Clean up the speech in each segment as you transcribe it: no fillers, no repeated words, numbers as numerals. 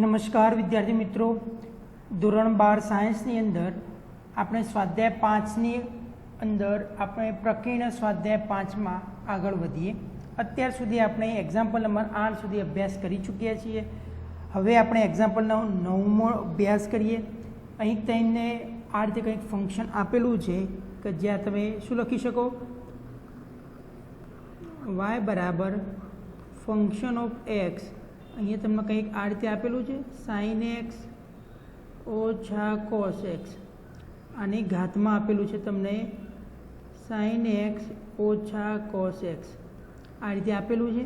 નમસ્કાર વિદ્યાર્થી મિત્રો, ધોરણ 12 સાયન્સની અંદર આપણે સ્વાધ્યાય 5ની અંદર આપણે પ્રકીર્ણ સ્વાધ્યાય 5માં આગળ વધીએ. અત્યાર સુધી આપણે એક્ઝામ્પલ નંબર 8 સુધી અભ્યાસ કરી ચૂક્યા છીએ. હવે આપણે એક્ઝામ્પલનો 9મો અભ્યાસ કરીએ. અહીં તમને આ રીતે કંઈક ફંક્શન આપેલું છે કે જ્યાં તમે શું લખી શકો, y બરાબર ફંક્શન ઓફ એક્સ. અહીંયા તમને કંઈક આ રીતે આપેલું છે, સાઇન એક્સ ઓછા કોસ એક્સ. આની ઘાતમાં આપેલું છે તમને સાઇન એક્સ ઓછા કોસ એક્સ, આ રીતે આપેલું છે.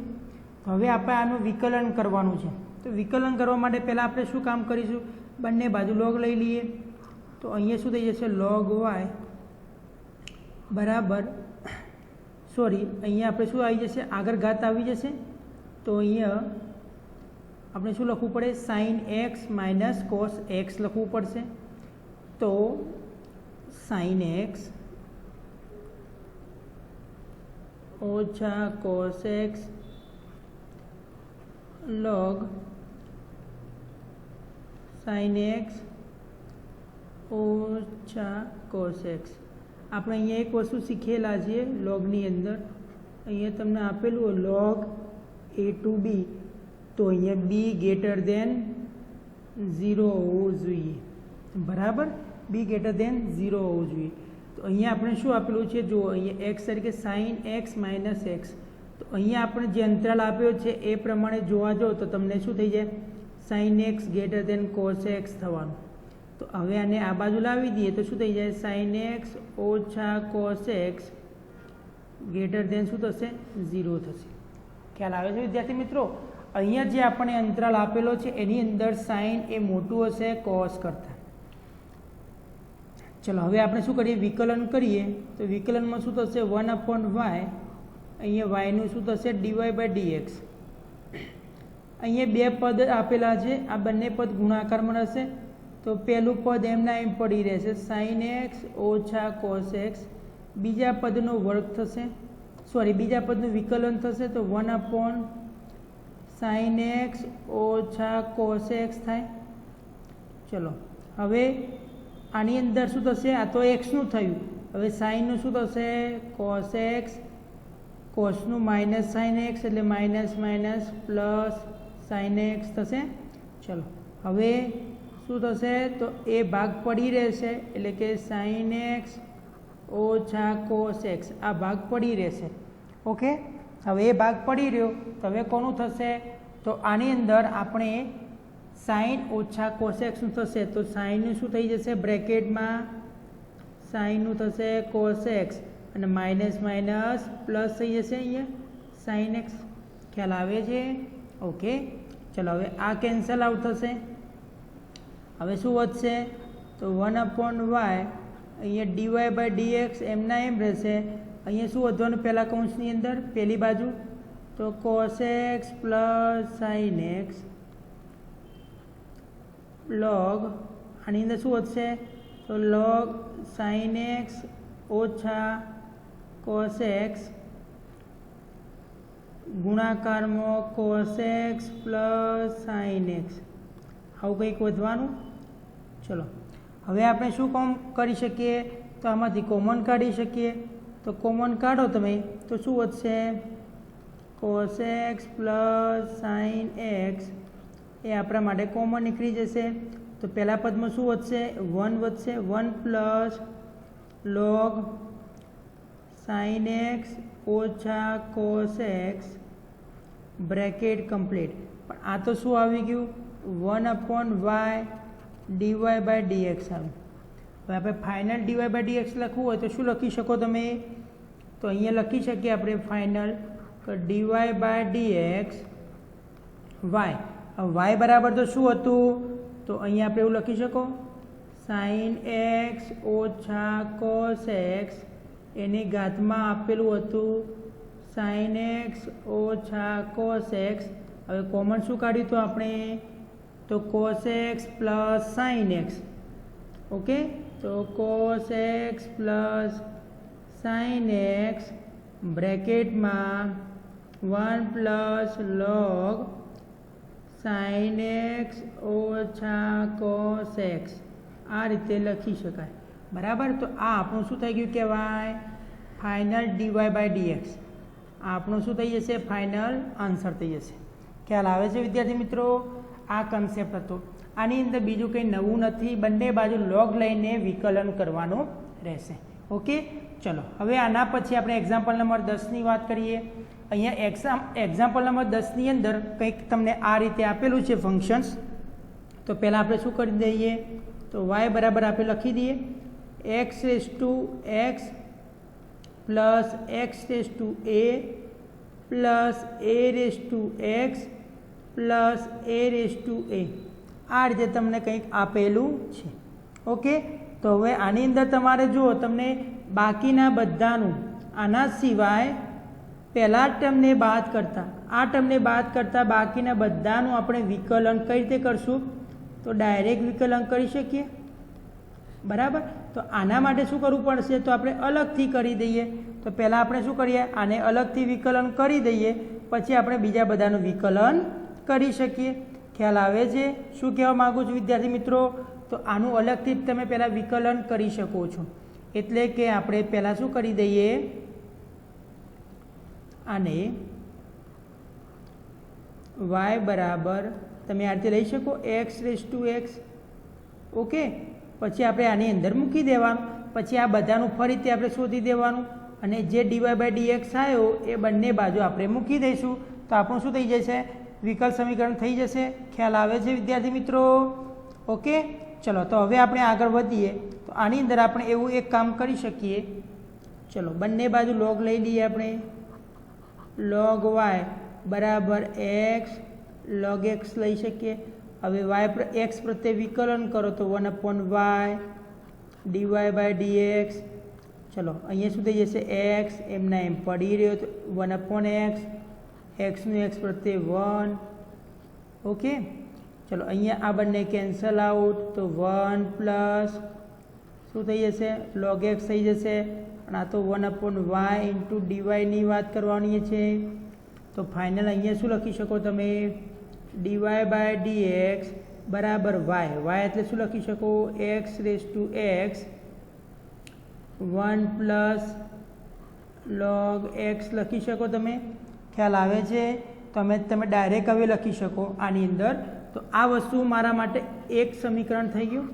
હવે આપણે આનું વિકલન કરવાનું છે. તો વિકલન કરવા માટે પહેલાં આપણે શું કામ કરીશું, બંને બાજુ લોગ લઈ લઈએ. તો અહીંયા શું થઈ જશે, લોગ વાય બરાબર અહીંયા આપણે શું આવી જશે, આગળ ઘાત આવી જશે. તો અહીંયા આપણે શું લખવું પડે, sine x minus cos x લખવું પડશે. તો સાઇન એક્સ ઓછા cos x log sine x ઓછા કોસ એક્સ. આપણે અહીંયા એક વસ્તુ શીખેલા છીએ લોગની અંદર. અહીંયા તમને આપેલું લોગ a ટુ બી, તો અહીંયા બી ગ્રેટર દેન 0 હોવું જોઈએ, બરાબર. બી ગ્રેટર દેન 0 હોવું જોઈએ. તો અહીંયા આપણે શું આપેલું છે, જો અહીંયા એક્સ તરીકે સાઇન એક્સ માઇનસ એક્સ. તો અહીંયા આપણે જે અંતરાલ આપ્યો છે એ પ્રમાણે જોવા જાઓ તો તમને શું થઈ જાય, sine x greater than cos x થવાનું. તો હવે આને આ બાજુ લાવી દઈએ તો શું થઈ જાય, સાઇન એક્સ ઓછા કોસ એક્સ ગ્રેટર દેન શું થશે, 0 થશે. ખ્યાલ આવે છે વિદ્યાર્થી મિત્રો? અહીંયા જે આપણે અંતરાલ આપેલો છે એની અંદર સાઇન એ મોટું હશે કોસ કરતાં. ચલો હવે આપણે શું કરીએ, વિકલન કરીએ. તો વિકલનમાં શું થશે, 1/y. અહીંયા વાયનું શું થશે, dy/dx. અહીંયા બે પદ આપેલા છે, આ બંને પદ ગુણાકારમાં રહેશે. તો પહેલું પદ એમના એમ પડી રહેશે, સાઇન એક્સ ઓછા કોસ એક્સ. બીજા પદનો વર્ગ થશે, બીજા પદનું વિકલન થશે. તો 1/sin એક્સ ઓછા કોસ એક્સ થાય. ચલો હવે આની અંદર શું થશે, આ તો એક્સનું થયું. હવે સાઇનનું શું થશે, કોસ એક્સ. કોસનું માઇનસ સાઇન એક્સ એટલે minus minus plus sine x થશે. ચલો હવે શું થશે, તો એ ભાગ પડી રહેશે એટલે કે સાઇન એક્સ ઓછા કોસ એક્સ, આ ભાગ પડી રહેશે. ઓકે, હવે એ ભાગ પડી રહ્યો. તો હવે કોનું થશે, તો આની અંદર આપણે સાઇન ઓછા કોસ એક્સનું થશે. તો સાઇનનું શું થઈ જશે, બ્રેકેટમાં સાઇનનું થશે કોસ એક્સ અને માઇનસ માઇનસ પ્લસ થઈ જશે અહીંયા સાઇન એક્સ. ખ્યાલ આવે છે? ઓકે, ચલો હવે આ કેન્સલ આઉટ થશે. હવે શું વધશે, તો 1/y. અહીંયા dy/dx એમના એમ રહેશે. અહીંયા શું વધવાનું, પહેલાં કૌંસની અંદર પહેલી બાજુ, તો cos x plus sine x log. આની અંદર શું વધશે, તો લોગ સાઇન એક્સ ઓછા કોસ એક્સ ગુણાકારમાં cos x plus sine x, આવું કંઈક વધવાનું. ચલો હવે આપણે શું કામ કરી શકીએ, તો આમાંથી કોમન કાઢી શકીએ. તો કોમન કાઢો તમે તો શું વધશે, cos x plus sine x એ આપણા માટે કોમન નીકળી જશે. તો પહેલા પદમાં શું વધશે, 1 વધશે. 1 પ્લસ લોગ સાઇન એક્સ ઓછા કોસ એક્સ બ્રેકેટ કમ્પ્લીટ. પણ આ તો શું આવી ગયું, 1/y dy/dx આવ્યું. હવે આપણે ફાઇનલ dy/dx લખવું હોય તો શું લખી શકો તમે, તો અહીંયા લખી શકીએ આપણે ફાઇનલ dy/dx y. y બરાબર તો શું હતું, તો અહીંયા આપણે એવું લખી શકો, સાઇન એક્સ ઓછા કોસ એક્સ એની ઘાતમાં આપેલું હતું સાઇન એક્સ ઓછા કોસ એક્સ. હવે કોમન શું કાઢ્યું તો આપણે, તો cos x plus sine x. Okay, તો cos x plus sine x બ્રેકેટમાં 1 પ્લસ લોગ sin x ઓછા cos x આ રીતે લખી શકાય, બરાબર. તો આ આપણું શું થઈ ગયું કહેવાય? Final dy/dx. આપણું શું થઈ જશે? ફાઇનલ આન્સર થઈ જશે. ખ્યાલ આવે છે વિદ્યાર્થી મિત્રો? આ કન્સેપ્ટ હતો. આની અંદર બીજું કંઈ નવું નથી, બંને બાજુ લોગ લઈને વિકલન કરવાનું રહેશે. ઓકે, ચલો હવે આના પછી આપણે એક્ઝામ્પલ નંબર 10ની વાત કરીએ. અહીંયા એક્ઝામ્પલ નંબર 10ની અંદર કંઈક તમને આ રીતે આપેલું છે ફંક્શન્સ. તો પહેલાં આપણે શું કરી દઈએ? તો y બરાબર આપણે લખી દઈએ x plus x plus a x plus a આ રીતે તમને કંઈક આપેલું છે. ઓકે, તો હવે આની અંદર તમારે જુઓ તમને બાકીના બધાનું આના સિવાય પહેલા ટર્મને બાદ કરતાં આ ટર્મને બાદ કરતાં બાકીના બધાનું આપણે વિકલન કઈ રીતે કરશું? તો ડાયરેક્ટ વિકલન કરી શકીએ, બરાબર. તો આના માટે શું કરવું પડશે? તો આપણે અલગથી કરી દઈએ. તો પહેલાં આપણે શું કરીએ? આને અલગથી વિકલન કરી દઈએ, પછી આપણે બીજા બધાનું વિકલન કરી શકીએ. ખ્યાલ આવે છે શું કહેવા માગું છું વિદ્યાર્થી મિત્રો? તો આનું અલગથી જ તમે પહેલાં વિકલન કરી શકો છો. એટલે કે આપણે પહેલાં શું કરી દઈએ? આને y બરાબર તમે આ રીતે લઈ શકો x. ઓકે, પછી આપણે આની અંદર મૂકી દેવાનું, પછી આ બધાનું ફરીથી આપણે શોધી દેવાનું, અને જે dy/dx આવ્યો એ બંને બાજુ આપણે મૂકી દઈશું. તો આપણું શું થઈ જશે? વિકલ સમીકરણ થઈ જશે. ખ્યાલ આવે છે વિદ્યાર્થી મિત્રો? ઓકે, ચલો તો હવે આપણે આગળ વધીએ. તો આની અંદર આપણે એવું એક કામ કરી શકીએ. ચલો બંને બાજુ લોગ લઈ લઈએ આપણે. log y બરાબર x log x લઈ શકીએ. હવે x પ્રત્યે વિકલન કરો તો 1/y dy/dx. ચલો અહીંયા શું થઈ જશે? x એમના એમ પડી રહ્યો તો 1/x, xનું x પ્રત્યે 1. ઓકે, ચલો અહીંયા આ બંને કેન્સલ આઉટ, તો 1 પ્લસ શું થઈ જશે? log x થઈ જશે. અને આ તો 1/y ઇન્ટુ ડીવાયની વાત કરવાની છે. તો ફાઇનલ અહીંયા શું લખી શકો તમે? dy/dx બરાબર y એટલે શું લખી શકો? x 1 પ્લસ log x લખી શકો તમે. ખ્યાલ આવે છે? તમે ડાયરેક્ટ હવે લખી શકો આની અંદર. તો આ વસ્તુ મારા માટે એક સમીકરણ થઈ ગયું.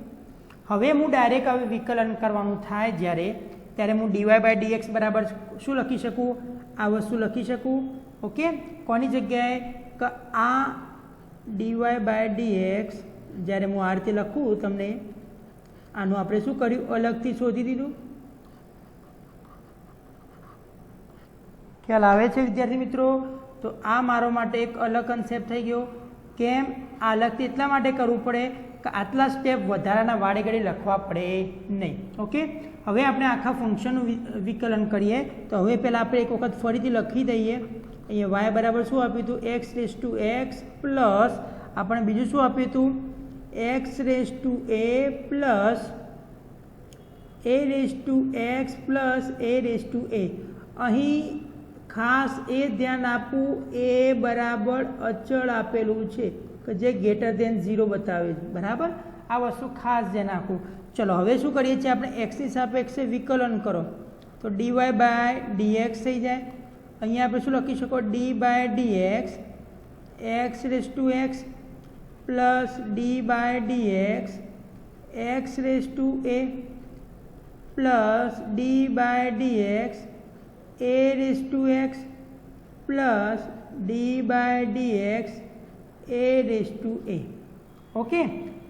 હવે હું ડાયરેક્ટ હવે વિકલન કરવાનું થાય ત્યારે હું dy/dx બરાબર શું લખી શકું? આ વસ્તુ લખી શકું. ઓકે, કોની જગ્યાએ? કે આ dy/dx જ્યારે હું આ રીતે લખું તમને, આનું આપણે શું કર્યું? અલગથી શોધી દીધું. ખ્યાલ આવે છે વિદ્યાર્થી મિત્રો? તો આ મારો માટે એક અલગ કન્સેપ્ટ થઈ ગયો. કેમ? આ અલગથી એટલા માટે કરવું પડે કે આટલા સ્ટેપ વધારાના વાડે ઘડી લખવા પડે નહીં. ઓકે, હવે આપણે આખા ફંક્શનનું વિકલન કરીએ. તો હવે પહેલાં આપણે એક વખત ફરીથી લખી દઈએ. અહીંયા y બરાબર શું આપ્યું હતું? x પ્લસ આપણે બીજું શું આપ્યું હતું? x પ્લસ a અહીં ખાસ એ ધ્યાન આપવું, એ બરાબર અચળ આપેલું છે કે જે >0 બતાવે છે, બરાબર. આ વસ્તુ ખાસ ધ્યાન રાખવું. ચલો હવે શું કરીએ છીએ આપણે? એક્સની સાપેક્ષે વિકલન કરો તો dy/dx થઈ જાય. અહીંયા આપણે શું લખી શકો? d/dx x plus d/dx x plus d/dx a plus d/dx a. Okay,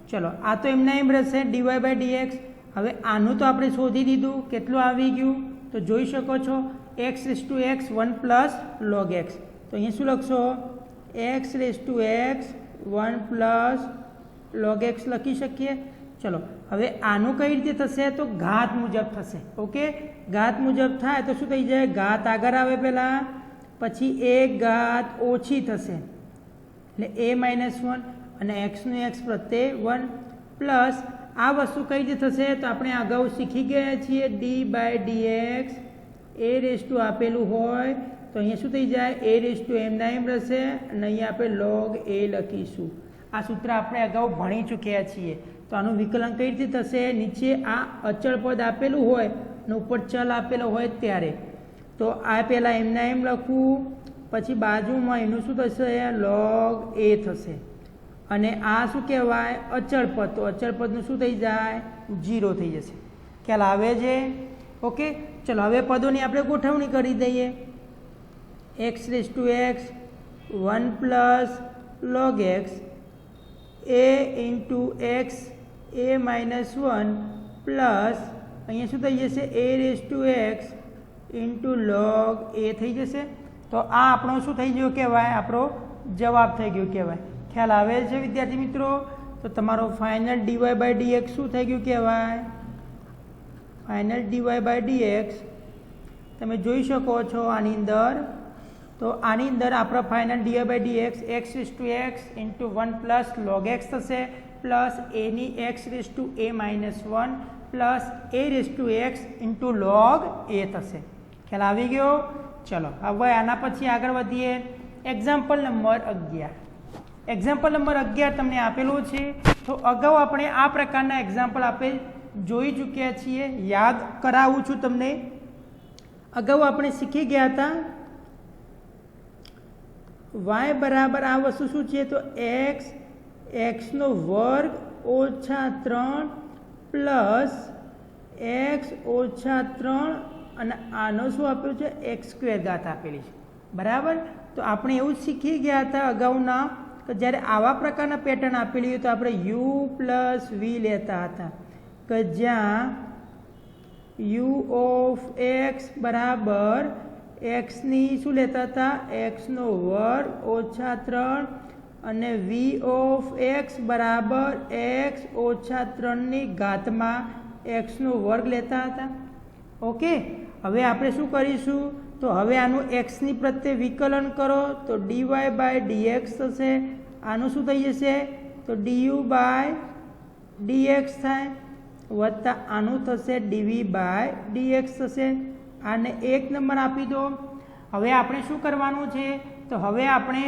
ચલો આ તો એમના એમ રહેશે dy/dx. હવે આનું તો આપણે શોધી દીધું. કેટલું આવી ગયું? તો જોઈ શકો છો x 1 પ્લસ log x. તો અહીંયા શું લખશો? x 1 પ્લસ log x લખી શકીએ. ચલો હવે આનું કઈ રીતે થશે? તો ઘાત મુજબ થશે. ઓકે, ઘાત મુજબ થાય તો શું થઈ જાય? ઘાત આગળ આવે પહેલાં, પછી એક ઘાત ઓછી થશે એટલે a-1 અને xનું x પ્રત્યે 1 પ્લસ આ વસ્તુ કઈ રીતે થશે? તો આપણે અગાઉ શીખી ગયા છીએ d/dx a આપેલું હોય તો અહીંયા શું થઈ જાય? a એમના એમ રહેશે અને અહીંયા આપણે log a લખીશું. આ સૂત્ર આપણે અગાઉ ભણી ચૂક્યા છીએ. તો આનું વિકલન કઈ રીતે થશે? નીચે આ અચળ પદ આપેલું હોય અને ઉપર ચલ આપેલો હોય ત્યારે તો આ પહેલાં એમના એમ લખવું, પછી બાજુમાં એનું શું થશે? log a થશે. અને આ શું કહેવાય? અચળ પદ. તો અચળ પદનું શું થઈ જાય? 0 થઈ જશે. ખ્યાલ આવે છે? ઓકે, ચલો હવે પદોની આપણે ગોઠવણી કરી દઈએ. x raise to x 1 plus log x a into x a minus 1 plus અહીંયા શું થઈ જશે? a raise to x into log a થઈ જશે. તો આ આપણો શું થઈ ગયો કહેવાય? આપણો જવાબ થઈ ગયો કહેવાય. ખ્યાલ આવે છે વિદ્યાર્થી મિત્રો? તો તમારો ફાઇનલ dy બાય dx શું થઈ ગયું કહેવાય? ફાઇનલ dy બાય dx તમે જોઈ શકો છો આની અંદર. તો આની અંદર આપણા final dy by dx x raise to x into 1 plus log x થશે પ્લસ એની x raise to a minus 1 plus a raise to x into log a થશે. ખ્યાલ આવી ગયો? ચલો હવે આના પછી આગળ વધીએ. Example number 11. એક્ઝામ્પલ નંબર 11 તમને આપેલું છે. તો અગાઉ આપણે આ પ્રકારના એક્ઝામ્પલ આપણે જોઈ ચૂક્યા છીએ. યાદ કરાવું છું તમને. અગાઉ આપણે શીખી ગયા હતા y બરાબર આ વસ્તુ શું છે? તો x વર્ગ ઓછા 3 પ્લસ x ઓછા 3 અને આનો શું આપ્યું છે? x સ્ક્વેર ઘાત આપેલી છે. બરાબર? તો આપણે એવું શીખી ગયા હતા અગાઉના કે જ્યારે આવા પ્રકારના પેટર્ન આપેલી હોય તો આપણે u પ્લસ v લેતા હતા કે જ્યાં u ઓફ x બરાબર એક્સની શું લેતા હતા? એક્સનો વર્ગ ઓછા 3 અને v ઓફ x બરાબર x ઓછા 3ની ઘાતમાં એક્સનો વર્ગ લેતા હતા. ઓકે, હવે આપણે શું કરીશું? તો હવે આનું એક્સની પ્રત્યે વિકલન કરો તો dy બાય dx થશે. આનું શું થઈ જશે? તો du બાય dx થાય વત્તા આનું થશે dv બાય dx થશે. આને 1 નંબર આપી દો. હવે આપણે શું કરવાનું છે? તો હવે આપણે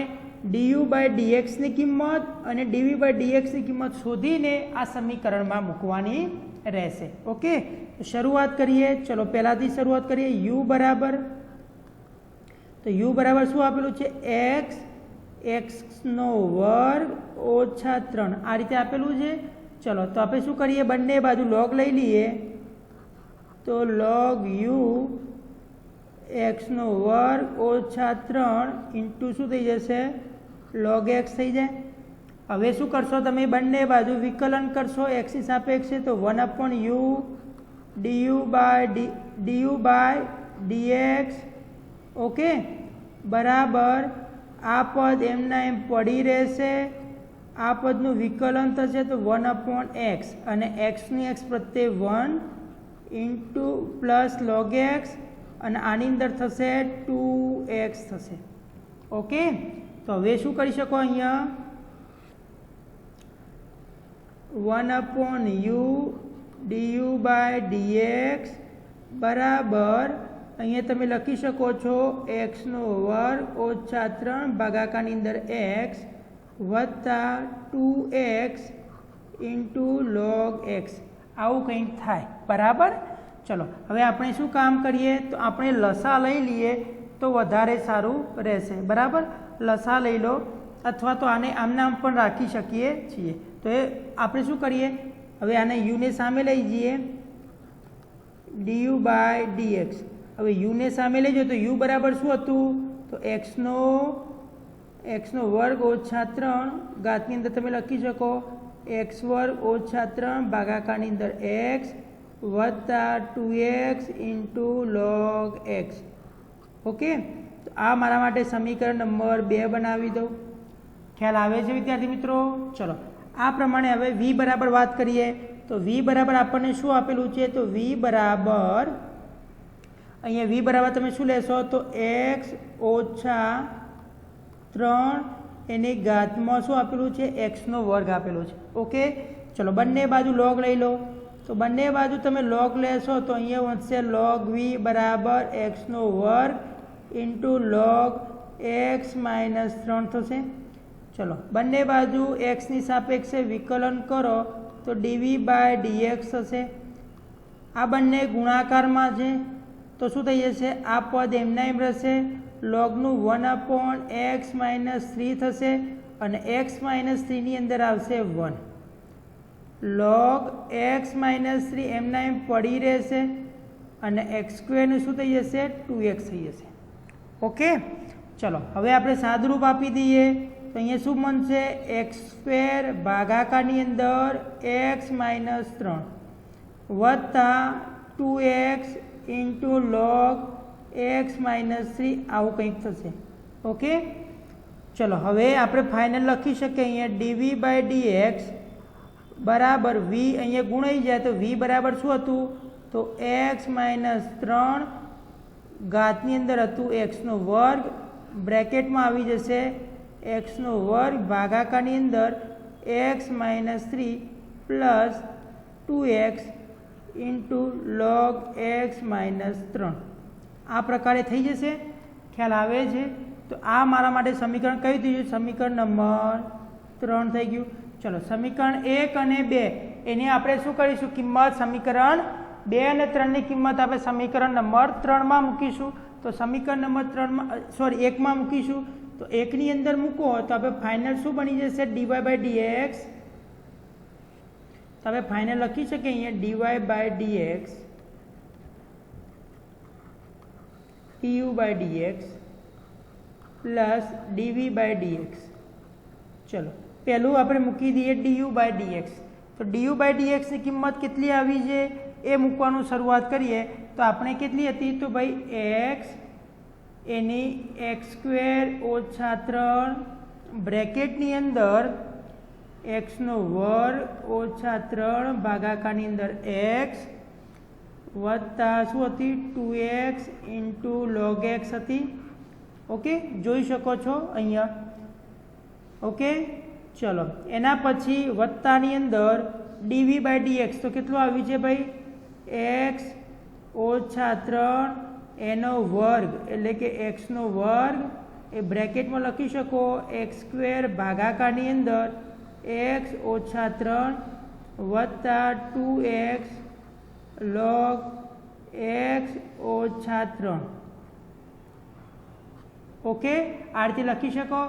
du બાય dxની કિંમત અને dv બાય dxની કિંમત શોધીને આ સમીકરણમાં મૂકવાની રહેશે. ઓકે, તો શરૂઆત કરીએ. ચલો પહેલાંથી શરૂઆત કરીએ. u બરાબર તો u બરાબર શું આપેલું છે? xનો વર્ગ ઓછા 3 આ રીતે આપેલું છે. ચલો તો આપણે શું કરીએ? બંને બાજુ log લઈ લઈએ. તો log u xનો વર્ગ ઓછા 3 ઇન્ટુ શું થઈ જશે? log x થઈ જાય. હવે શું કરશો તમે? બંને બાજુ વિકલન કરશો એક્સની સાપેક્ષે. તો 1/u du by dx okay બરાબર આ પદ એમના એમ પડી રહેશે. આ પદનું વિકલન થશે તો 1/x અને xની x પ્રત્યે 1 ઇન્ટુ પ્લસ log x અને આની અંદર થશે 2x થશે. ઓકે, તો હવે શું કરી શકો? અહીંયા 1/u du બાય dx બરાબર અહીંયા તમે લખી શકો છો એક્સનો વર્ગ ઓછા 3 ભાગાકારની અંદર x વત્તા 2x ઇન્ટુ log x આવું કંઈક થાય. બરાબર? ચલો હવે આપણે શું કામ કરીએ? તો આપણે લસા લઈ લઈએ તો વધારે સારું રહેશે. બરાબર? લસા લઈ લો અથવા તો આને આમનામ પણ રાખી શકીએ છીએ. તો એ આપણે શું કરીએ? હવે આને યુને સામે લઈ જઈએ. du by dx. હવે યુને સામે લેજો તો u બરાબર શું હતું? તો એક્સનો વર્ગ ઓછા 3 ઘાતની અંદર તમે લખી શકો x વર્ગ ઓછા 3 ભાગાકારની અંદર x વત્તા 2x into log x. Okay, તો આ મારા માટે સમીકરણ નંબર 2 બનાવી દઉં. ખ્યાલ આવે છે વિદ્યાર્થી મિત્રો? ચલો આ પ્રમાણે હવે v બરાબર વાત કરીએ. તો v બરાબર આપણને શું આપેલું છે? તો v બરાબર અહીંયા v બરાબર તમે શું લેશો? તો x ઓછા 3 એની ઘાતમાં શું આપેલું છે? એક્સનો વર્ગ આપેલો છે. ઓકે, ચલો બંને બાજુ log લઈ લો. તો બંને બાજુ તમે log લેશો તો અહીંયા વધશે log v બરાબર એક્સનો વર્ગ ઇન્ટુ log x માઇનસ 3 થશે. ચલો બંને બાજુ એક્સની સાપેક્ષે વિકલન કરો તો ડીવી બાય ડીએક્સ થશે. આ બંને ગુણાકારમાં છે તો શું થઈ જશે? આ પદ એમના એમ રહેશે. લોગનું 1/x-3 થશે અને x-3ની અંદર આવશે 1. log x-3 એમના એમ પડી રહેશે અને x² શું થઈ જશે? 2x થઈ જશે. ઓકે, ચલો હવે આપણે સાદુરૂપ આપી દઈએ તો અહીંયા શું બનશે? x² ભાગાકારની અંદર x-3 વત્તા 2x ઇન્ટુ log x-3 આવું કંઈક થશે. ઓકે, ચલો હવે આપણે ફાઇનલ લખી શકીએ અહીંયા ડીવી બાય ડીએક્સ બરાબર વી, અહીંયા ગુણાઈ જાય તો વી બરાબર શું હતું? તો x-3 ઘાતની અંદર હતું x², બ્રેકેટમાં આવી જશે x² ભાગાકારની અંદર x-3 plus 2x into log x-3 આ પ્રકારે થઈ જશે. ખ્યાલ આવે છે? તો આ મારા માટે સમીકરણ કયું થઈ ગયું? સમીકરણ નંબર 3 થઈ ગયું. ચલો સમીકરણ 1 અને 2 એની આપણે શું કરીશું? કિંમત સમીકરણ 2 અને 3ની કિંમત આપણે સમીકરણ નંબર 3માં મૂકીશું. તો સમીકરણ નંબર 1માં મૂકીશું તો 1ની અંદર મૂકો તો આપણે ફાઇનલ શું બની જશે? Dy by dx. તો આપણે ફાઇનલ લખી શકીએ અહીંયા dy by dx du by dx plus dv by dx. ચલો પહેલું આપણે મૂકી દઈએ du બાય ડીએક્સ. તો du બાય ડીએક્સની કિંમત કેટલી આવી છે એ મૂકવાનું શરૂઆત કરીએ તો આપણે કેટલી હતી? તો ભાઈ x એની x² - 3 બ્રેકેટની અંદર x² - 3 ભાગાકારની અંદર x વત્તા શું હતી? 2x ઇન્ટુ log x હતી. ઓકે, જોઈ શકો છો અહીંયા. ઓકે, ચલો એના પછી વત્તાની અંદર ડીવી બાય ડીએક્સ તો કેટલું આવ્યું છે ભાઈ? x - 3 એનો વર્ગ એટલે કે x² એ બ્રેકેટમાં લખી શકો x² ભાગાકારની અંદર x - 3 વત્તા 2x log x - 3. ઓકે, આ રીતે લખી શકો.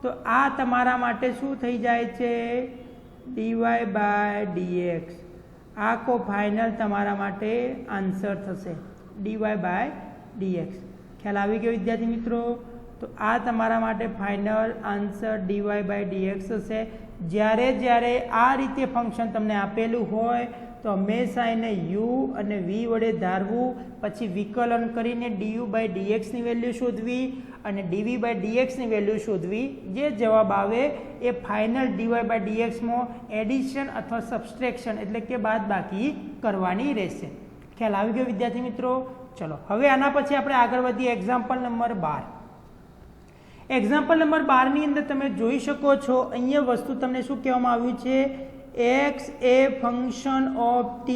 તો આ તમારા માટે શું થઈ જાય છે? Dy by dx. આખો ફાઇનલ તમારા માટે આન્સર થશે ડીવાય બાય ડીએક્સ. ખ્યાલ આવી ગયો વિદ્યાર્થી મિત્રો? તો આ તમારા માટે final answer dy by dx હશે. જ્યારે આ રીતે ફંક્શન તમને આપેલું હોય તો હંમેશા એને u અને v વડે ધારવું, પછી વિકલન કરીને du બાય ડીએક્સની વેલ્યુ શોધવી અને dv બાય ડીએક્સની વેલ્યુ શોધવી. જે જવાબ આવે એ ફાઇનલ ડીવાય બાય ડીએક્સમાં એડિશન અથવા સબસ્ટ્રેક્શન એટલે કે બાદબાકી કરવાની રહેશે. ખ્યાલ આવી ગયો વિદ્યાર્થી મિત્રો? ચલો હવે આના પછી આપણે આગળ વધીએ એક્ઝામ્પલ નંબર 12. એક્ઝામ્પલ નંબર 12ની અંદર તમે જોઈ શકો છો અહીંયા વસ્તુ તમને શું કહેવામાં આવ્યું છે? x A function of t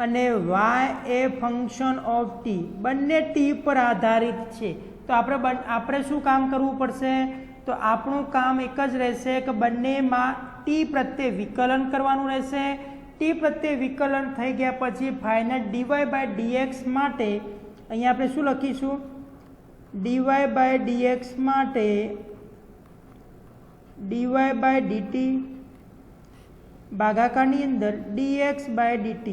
અને y A function of t બંને t પર આધારિત છે. તો આપણે શું કામ કરવું પડશે? તો આપણું કામ એક જ રહેશે કે બંનેમાં t પ્રત્યે વિકલન કરવાનું રહેશે. t પ્રત્યે વિકલન થઈ ગયા પછી ફાઇનલ ડીવાય બાય ડીએક્સ માટે અહીંયા આપણે શું લખીશું? ડીવાય બાય ડીએક્સ માટે ડીવાય બાય ડીટી ભાગાકારની અંદર dx બાય dt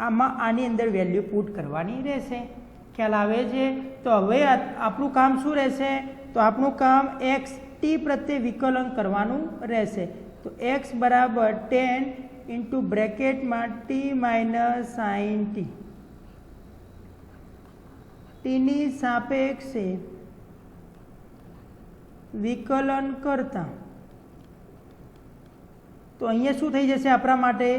આમાં આની અંદર વેલ્યુ પુટ કરવાની રહેશે. ખ્યાલ આવે છે? તો હવે આપણું કામ શું રહેશે? તો આપણું કામ x t પ્રત્યે વિકલન કરવાનું રહેશે. તો x બરાબર 10 ઇન્ટુ બ્રેકેટમાં t માઇનસ sin t ટીની સાપેક્ષે વિકલન કરતા તો અહીંયા શું થઈ જશે આપણા માટે?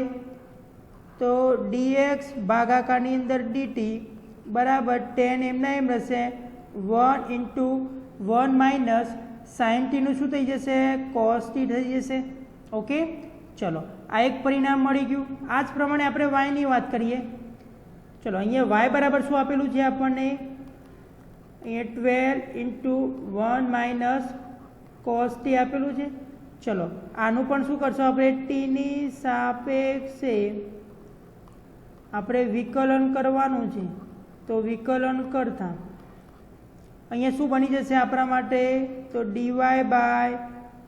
તો dx ભાગાકારની અંદર dt બરાબર 10 એમના એમ રહેશે 1 ઇન્ટુ 1 માઇનસ sin t નું શું થઈ જશે? cos t થઈ જશે. ઓકે, ચલો આ એક પરિણામ મળી ગયું. આ જ પ્રમાણે આપણે y ની વાત કરીએ. ચલો અહીંયા y બરાબર શું આપેલું છે આપણને? અહીંયા 12 ઇન્ટુ 1 માઇનસ કોસ ટી આપેલું છે। ચલો આનું પણ શું કરશો આપણે, ટીની સાપેક્ષે આપણે વિકલન કરવાનું છે। તો વિકલન કરતા અહીંયા શું બની જશે આપણા માટે, તો ડીવાય બાય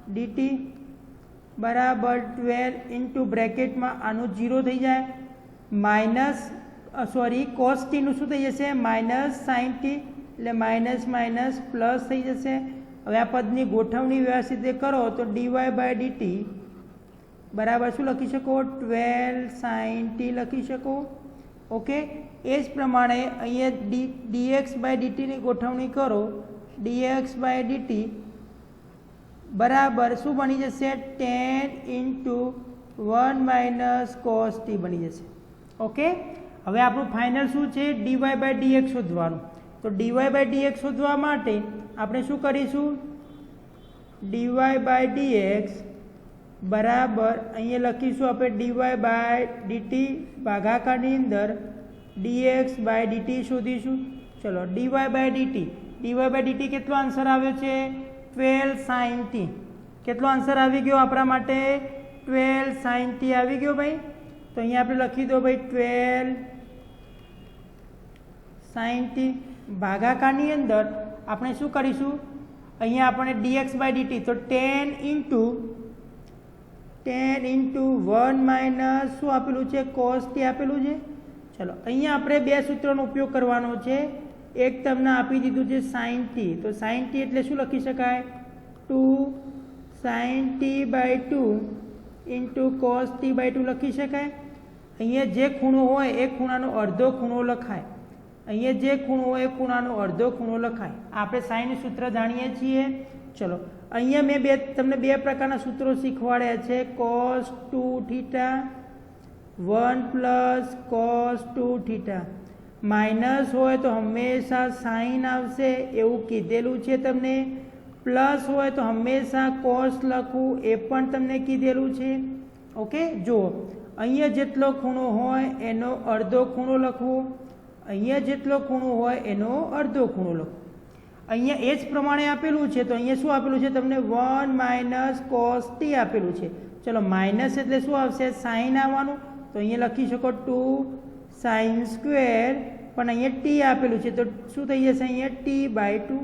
ડીટી બરાબર 12 ઇન્ટુ બ્રેકેટમાં આનું 0 થઈ જાય, માઇનસ કોસ ટીનું શું થઈ જશે, માઇનસ સાઇન ટી, એટલે માઇનસ માઇનસ પ્લસ થઈ જશે। હવે આ પદની ગોઠવણી વ્યવસ્થિત કરો તો ડીવાય બાય ડીટી બરાબર શું લખી શકો, 12 સાઇન ટી લખી શકો। ઓકે, એ જ પ્રમાણે અહીંયા ડીએક્સ બાય ડીટીની ગોઠવણી કરો, ડીએક્સ બાય ડીટી બરાબર શું બની જશે, 10 ઇન્ટુ 1 માઇનસ કોસ ટી બની જશે। ઓકે, હવે આપણું ફાઇનલ શું છે, ડીવાય બાય ડીએક્સ શોધવાનું। તો ડીવાય બાય ડીએક્સ શોધવા માટે આપણે શું કરીશું, ડીવાય બાય ડીએક્સ બરાબર અહીંયા લખીશું આપણે ડીવાય બાય ડીટી ભાગાકારની અંદર ડીએક્સ બાય ડીટી શોધીશું। ચલો ડીવાય બાય ડીટી કેટલો આન્સર આવ્યો છે, 12 સાઇન ટી। કેટલો આન્સર આવી ગયો આપણા માટે, 12 સાઇન ટી આવી ગયો ભાઈ। તો અહીંયા આપણે લખી દો ભાઈ 12 સાઇન ટી ભાગાકારની અંદર આપણે શું કરીશું, અહીંયા આપણે ડીએક્સ બાય ડીટી તો 10 ઇન્ટુ 1 માઇનસ શું આપેલું છે, કોસ ટી આપેલું છે। ચલો અહીંયા આપણે બે સૂત્રોનો ઉપયોગ કરવાનો છે। એક તમને આપી દીધું છે સાઇન ટી, તો સાઇન ટી એટલે શું લખી શકાય, 2 sine t by 2 into cos t by 2 લખી શકાય। અહીંયા જે ખૂણો હોય એ ખૂણાનો અડધો ખૂણો લખાય, અહીંયા જે ખૂણો હોય એ ખૂણાનો અડધો ખૂણો લખાય। આપણે સાઇનનું સૂત્ર જાણીએ છીએ। ચલો અહીંયા મેં તમને બે પ્રકારના સૂત્રો શીખવાડ્યા છે, cos 2 theta 1 plus cos 2 theta, minus હોય તો હંમેશા સાઇન આવશે એવું કીધેલું છે તમને, પ્લસ હોય તો હંમેશા કોસ લખવું એ પણ તમને કીધેલું છે। ઓકે, જુઓ અહીંયા જેટલો ખૂણો હોય એનો અડધો ખૂણો લખવો, અહીંયા જેટલો ખૂણો હોય એનો અડધો ખૂણો લખવો। અહીંયા એ જ પ્રમાણે આપેલું છે, તો અહીંયા શું આપેલું છે તમને, 1 માઇનસ કોસ ટી આપેલું છે। ચલો માઇનસ એટલે શું આવશે, સાઇન આવવાનું, તો અહીંયા લખી શકો 2 સાઇન સ્ક્વેર, પણ અહીંયા ટી આપેલું છે તો શું થઈ જશે, અહીંયા ટી બાય 2।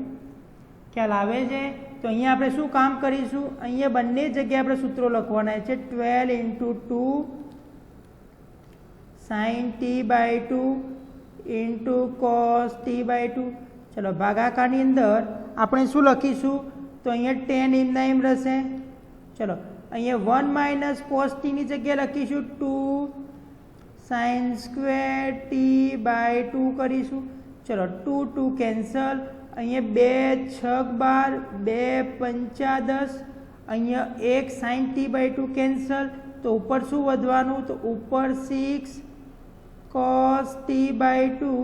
ખ્યાલ આવે છે? તો અહીંયા આપણે શું કામ કરીશું, અહીંયા બંને જગ્યાએ આપણે સૂત્રો લખવાના છે, 12 into 2 sine t by 2 into cos t by 2। ચલો ભાગાકારની અંદર આપણે શું લખીશું, તો અહીંયા 10 એમના એમ રહેશે। ચલો અહીંયા 1 માઇનસ કોસ ટીની જગ્યાએ લખીશું 2 સાઇન સ્ક્વેર ટી બાય 2 કરીશું। ચલો 2 કેન્સલ, અહીંયા 2 6 12 2 5 10, અહીંયા 1 સાઇન ટી બાય 2 કેન્સલ, તો ઉપર શું વધવાનું, તો ઉપર 6 કોસ ટી બાય 2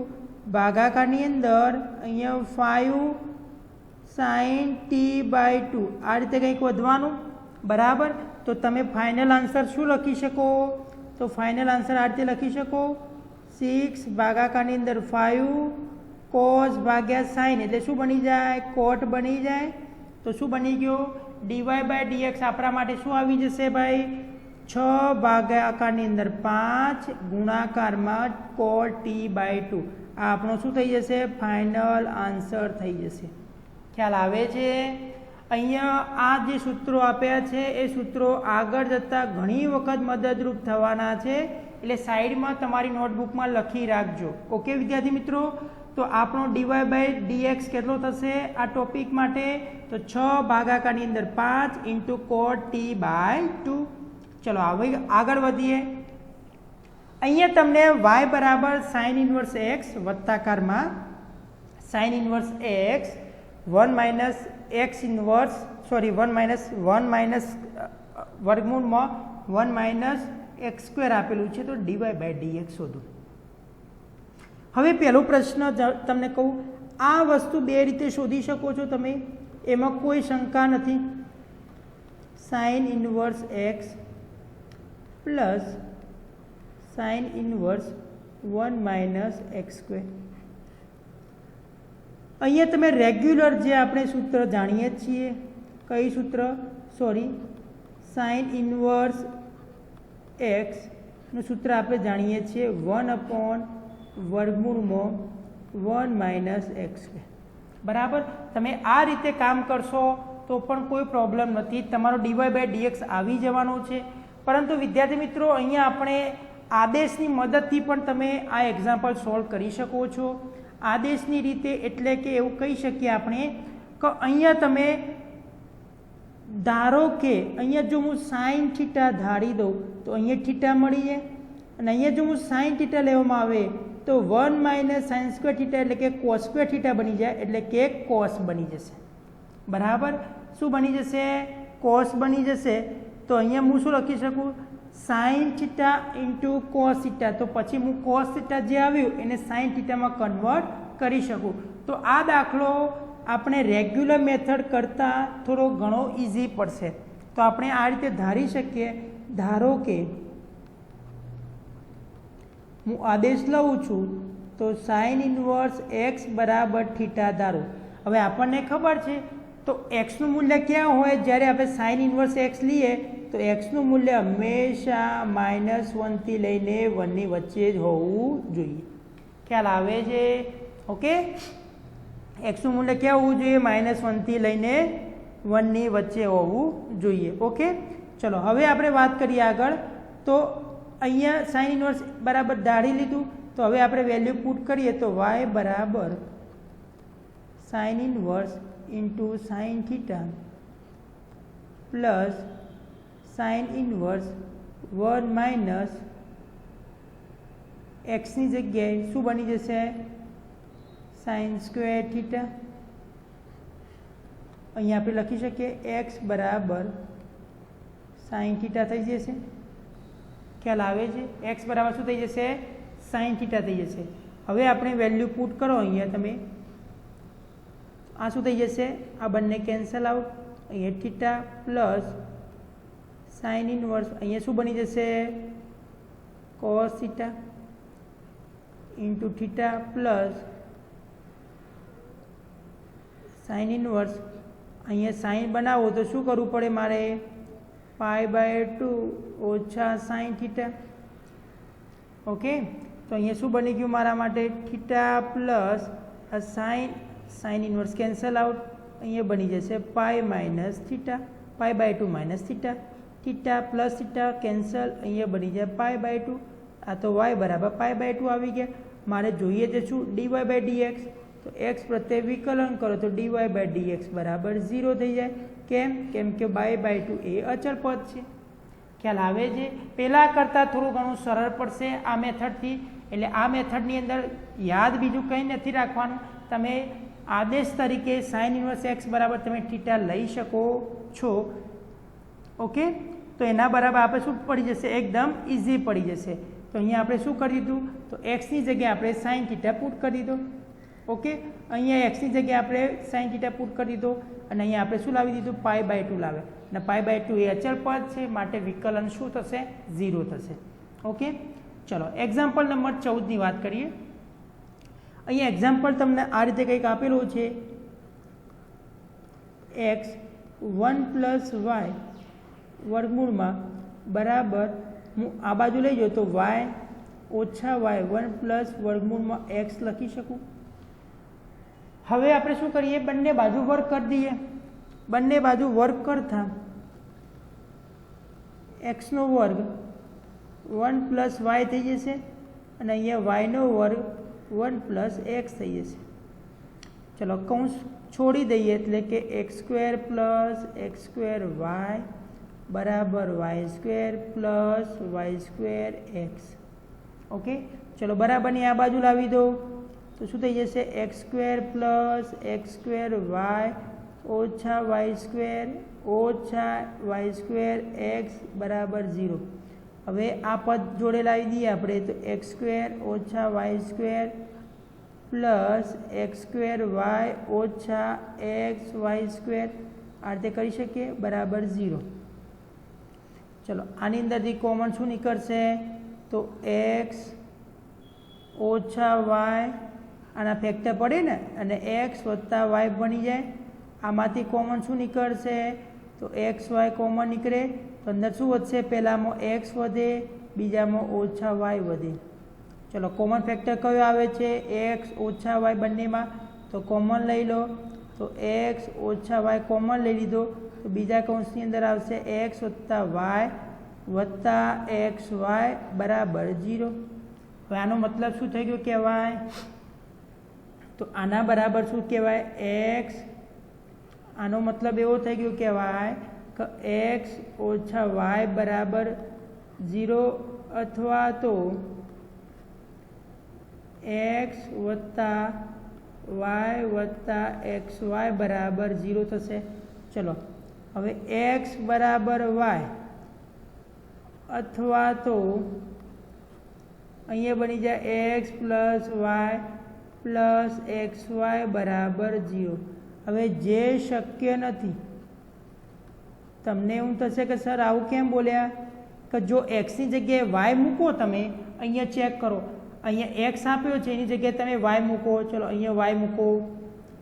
ભાગાકારની અંદર અહીંયા 5 સાઇન ટી બાય 2, આ રીતે કંઈક વધવાનું બરાબર। તો તમે ફાઇનલ આન્સર શું લખી શકો, તો ફાઇનલ આન્સર આ રીતે લખી શકો, 6 ભાગાકારની અંદર 5 કોસ ભાગ્યા સાઇન એટલે શું બની જાય, કોટ બની જાય। તો શું બની ગયો, ડીવાય બાય ડીએક્સ આપણા માટે શું આવી જશે ભાઈ, 6 ભાગાકારની અંદર 5 ગુણાકારમાં કોટ ટી બાય 2, આ આપણો શું થઈ જશે, ફાઇનલ આન્સર થઈ જશે। ખ્યાલ આવે છે? અહીંયા આ જે સૂત્રો આપ્યા છે એ સૂત્રો આગળ જતાં ઘણી વખત મદદરૂપ થવાના છે, એટલે સાઈડમાં તમારી નોટબુકમાં લખી રાખજો। ઓકે વિદ્યાર્થી મિત્રો, તો આપણો ડીવાય બાય ડીએક્સ કેટલો થશે આ ટોપિક માટે, તો 6 ભાગાકારની અંદર 5 ઇન્ટુ કોટ ટી બાય 2। ચલો હવે આગળ વધીએ। અહીંયા તમને y બરાબર સાઇન ઇન્વર્સ એક્સ વત્તાકારમાં sine inverse x 1 minus x inverse one minus વર્ગમૂળમાં 1 માઇનસ એક્સ સ્ક્વેર આપેલું છે, તો ડીવાય બાય ડીએક્સ શોધો। હવે પહેલો પ્રશ્ન તમને કહું, આ વસ્તુ બે રીતે શોધી શકો છો તમે, એમાં કોઈ શંકા નથી। Sign inverse x plus sine inverse 1 minus x square. અહીંયા તમે રેગ્યુલર જે આપણે સૂત્ર જાણીએ છીએ, કઈ સૂત્ર સોરી સાઇન ઇન્વર્સ એક્સનું સૂત્ર આપણે જાણીએ છીએ 1/વર્ગમૂળમાં 1 - x². બરાબર. તમે આ રીતે કામ કરશો તો પણ કોઈ પ્રોબ્લેમ નથી, તમારો dy/dx આવી જવાનો છે. પરંતુ વિદ્યાર્થી મિત્રો, અહીંયા આપણે આદેશની મદદથી પણ તમે આ એક્ઝામ્પલ સોલ્વ કરી શકો છો. આદેશની રીતે એટલે કે એવું કહી શકીએ આપણે કે અહીંયા તમે ધારો કે અહીંયા જો હું સાઇન થીટા ધારી દઉં તો અહીંયા થીટા મળી જાય, અને અહીંયા જો હું સાઇન થીટા લેવામાં આવે તો 1 - sin² થીટા એટલે કે cos² થીટા બની જાય, એટલે કે cos બની જશે. બરાબર. શું બની જશે? cos બની જશે. તો અહીંયા હું શું લખી શકું? Sine theta into cos theta. તો પછી હું કોસ થીટા જે આવ્યું એને સાઇન થીટામાં કન્વર્ટ કરી શકું. તો આ દાખલો આપણે રેગ્યુલર મેથડ કરતાં થોડો ઘણો ઇઝી પડશે. તો આપણે આ રીતે ધારી શકીએ. ધારો કે હું આદેશ લઉં છું તો સાઇન ઇન્વર્સ એક્સ બરાબર થીટા ધારો. હવે આપણને ખબર છે તો એક્સનું મૂલ્ય ક્યાં હોય? જ્યારે આપણે સાઇન ઇન્વર્સ એક્સ લઈએ તો એક્સનું મૂલ્ય હંમેશા -1 થી લઈને 1 ની વચ્ચે જ હોવું જોઈએ. ખ્યાલ આવે છે? ઓકે. એક્સનું મૂલ્ય ક્યાં હોવું જોઈએ? -1 થી લઈને 1 ની વચ્ચે હોવું જોઈએ. ઓકે. ચલો હવે આપણે વાત કરીએ આગળ. તો અહીંયા સાઇન ઇન્વર્સ બરાબર ધારી લીધું. તો હવે આપણે વેલ્યુ પુટ કરીએ તો y બરાબર sine inverse into sine theta plus sine inverse 1 - એક્સની જગ્યાએ શું બની જશે? sin² theta. અહીંયા આપણે લખી શકીએ એક્સ બરાબર સાઇન થીટા થઈ જશે. ખ્યાલ આવે છે? એક્સ બરાબર શું થઈ જશે? સાઇન થીટા થઈ જશે. હવે આપણે વેલ્યુ પુટ કરો. અહીંયા તમે આ શું થઈ જશે? આ બંને કેન્સલ આઉટ. અહીંયા થીટા પ્લસ સાઇન ઇન્વર્સ અહીંયા શું બની જશે? Cos theta into theta plus sine inverse. અહીંયા સાઇન બનાવો તો શું કરવું પડે મારે? π/2 ઓછા સાઇન થીટા. ઓકે. તો અહીંયા શું બની ગયું મારા માટે? Theta plus sine inverse cancel out. અહીંયા બની જશે π - થીટા, π/2 - થીટા. Theta plus theta cancel. અહીંયા બની જાય π/2. આ તો y બરાબર π/2 આવી ગયા. મારે જોઈએ છે શું? dy/dx. તો x પ્રત્યે વિકલન કરો તો dy/dx બરાબર 0 થઈ જાય. કેમ? કેમ કે y/2 એ અચળ પદ છે. ખ્યાલ આવે છે? પહેલાં કરતાં થોડું ઘણું સરળ પડશે આ મેથડથી. એટલે આ મેથડની અંદર યાદ બીજું કંઈ નથી રાખવાનું. તમે આદેશ તરીકે સાઇન ઇન્વર્સ એક્સ બરાબર તમે થીટા લઈ શકો છો. ઓકે. તો એના બરાબર આપણે શું પડી જશે? એકદમ ઇઝી પડી જશે. તો અહીંયા આપણે શું કરી દીધું? તો એક્સની જગ્યાએ આપણે સાઇન થીટા પુટ કરી દીધો. ઓકે. અહીંયા એક્સની જગ્યાએ આપણે સાઇન થીટા પુટ કરી દીધો અને અહીંયા આપણે શું લાવી દીધું? π/2 લાવે. અને π/2 એ અચળ પદ છે, માટે વિકલન શું થશે? 0 થશે. ઓકે. ચલો એક્ઝામ્પલ નંબર 14ની વાત કરીએ. અહીંયા એક્ઝામ્પલ તમને આ રીતે કંઈક આપેલું છે. x 1 + y વર્ગમૂળમાં બરાબર હું આ બાજુ લઈ જાઉં તો y ઓછા y 1 + વર્ગમૂળમાં x લખી શકું. હવે આપણે શું કરીએ? બંને બાજુ વર્ગ કરી દઈએ. બંને બાજુ વર્ગ કરતા x નો વર્ગ 1 + y થઈ જશે અને અહીંયા y નો વર્ગ 1 + x થઈ જશે. ચલો કૌંસ છોડી દઈએ એટલે કે x² + x²y બરાબર y² + y²x. ઓકે. ચલો બરાબરની આ બાજુ લાવી દો તો શું થઈ જશે? x² + x²y ઓછા y² ઓછા y²x બરાબર 0. હવે આ પદ જોડે લાવી દઈએ આપણે તો x² ઓછા y² પ્લસ x²y ઓછા xy² આ રીતે કરી શકીએ બરાબર 0. ચલો આની અંદરથી કોમન શું નીકળશે? તો x ઓછા y આના ફેક્ટર પડે ને અને x વત્તા y બની જાય આમાંથી કોમન શું નીકળશે? તો એક્સ વાય કોમન નીકળે તો અંદર શું વધશે? પહેલામાં એક્સ વધે, બીજામાં ઓછા વાય વધે. ચલો કોમન ફેક્ટર કયો આવે છે? એક્સ ઓછા વાય બંનેમાં, તો કોમન લઈ લો. તો એક્સ ઓછા વાય કોમન લઈ લીધો તો બીજા કૌંસની અંદર આવશે એક્સ વત્તા એક્સ વાય બરાબર 0. હવે આનો મતલબ શું થઈ ગયો કહેવાય? તો આના બરાબર શું કહેવાય? એક્સ. આનો મતલબ એવો થઈ ગયો કહેવાય કે એક્સ ઓછા વાય બરાબર 0 અથવા તો એક્સ વત્તા એક્સ વાય બરાબર 0 થશે. ચલો હવે એક્સ બરાબર વાય અથવા તો અહીંયા બની જાય x plus y plus x y બરાબર 0. હવે જે શક્ય નથી, તમને એવું થશે કે સર આવું કેમ બોલ્યા? કે જો એક્સની જગ્યાએ વાય મૂકો, તમે અહીંયા ચેક કરો, અહીંયા એક્સ આપ્યો છે એની જગ્યાએ તમે વાય મૂકો. ચલો અહીંયા વાય મૂકો,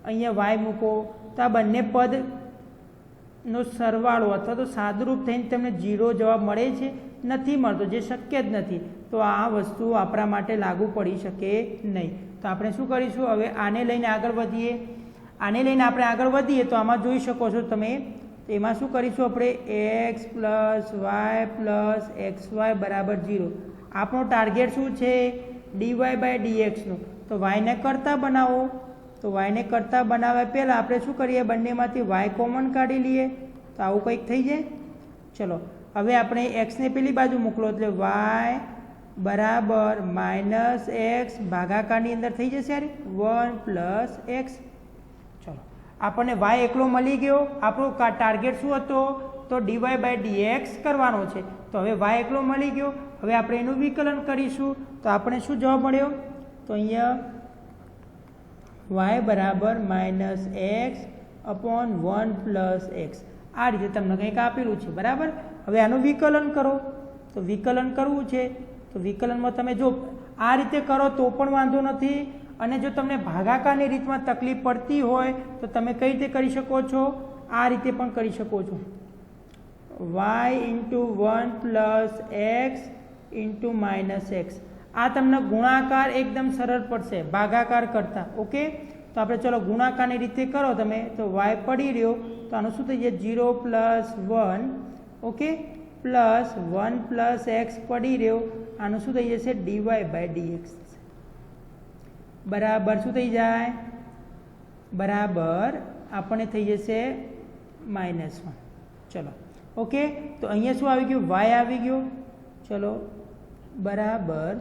અહીંયા વાય મૂકો, તો આ બંને પદનો સરવાળો અથવા તો સાદુરૂપ થઈને તમને 0 જવાબ મળે છે? નથી મળતો, જે શક્ય જ નથી. તો આ વસ્તુ આપણા માટે લાગુ પડી શકે નહીં. તો આપણે શું કરીશું? હવે આને લઈને આગળ વધીએ. આપણે આગળ વધીએ તો આમાં જોઈ શકો છો તમે, તો એમાં શું કરીશું આપણે? એક્સ પ્લસ એક્સ વાય બરાબર 0. આપણો ટાર્ગેટ શું છે? ડીવાય બાય ડીએક્સનું. તો વાયને કરતા બનાવો. તો વાયને કરતા બનાવ્યા પહેલાં આપણે શું કરીએ? બંનેમાંથી વાય કોમન કાઢી લઈએ. તો આવું કંઈક થઈ જાય. ચલો હવે આપણે એક્સને પેલી બાજુ મોકલો એટલે વાય બરાબર માઇનસ એક્સ ભાગાકારની અંદર થઈ જશે યાર 1 પ્લસ એક્સ. ચલો આપણને વાય એકલો મળી ગયો. આપણો ટાર્ગેટ શું હતો? તો ડીવાય બાય ડીએક્સ કરવાનો છે. તો હવે વાય એકલો મળી ગયો. હવે આપણે એનું વિકલન કરીશું તો આપણે શું જવાબ મળ્યો? તો અહીંયા વાય બરાબર minus x upon 1 plus x. આ રીતે તમને કંઈક આપેલું છે, બરાબર. હવે આનું વિકલન કરો. તો વિકલન કરવું છે તો વિકલનમાં તમે જો આ રીતે કરો તો પણ વાંધો નથી, અને જો તમને ભાગાકારની રીતમાં તકલીફ પડતી હોય તો તમે કઈ રીતે કરી શકો છો? આ રીતે પણ કરી શકો છો. Y into 1 plus x into minus x. આ તમને ગુણાકાર એકદમ સરળ પડશે ભાગાકાર કરતાં. ઓકે, તો આપણે ચલો ગુણાકારની રીતે કરો તમે. તો વાય પડી રહ્યો તો આનું શું થઈ જાય? 0 plus 1. Okay, plus 1 plus x પડી રહ્યો, આનું શું થઈ જશે? ડીવાય બાય ડીએક્સ બરાબર શું થઈ જાય? બરાબર આપણને થઈ જશે -1. ચલો ઓકે, તો અહીંયા શું આવી ગયું? વાય આવી ગયો. ચલો બરાબર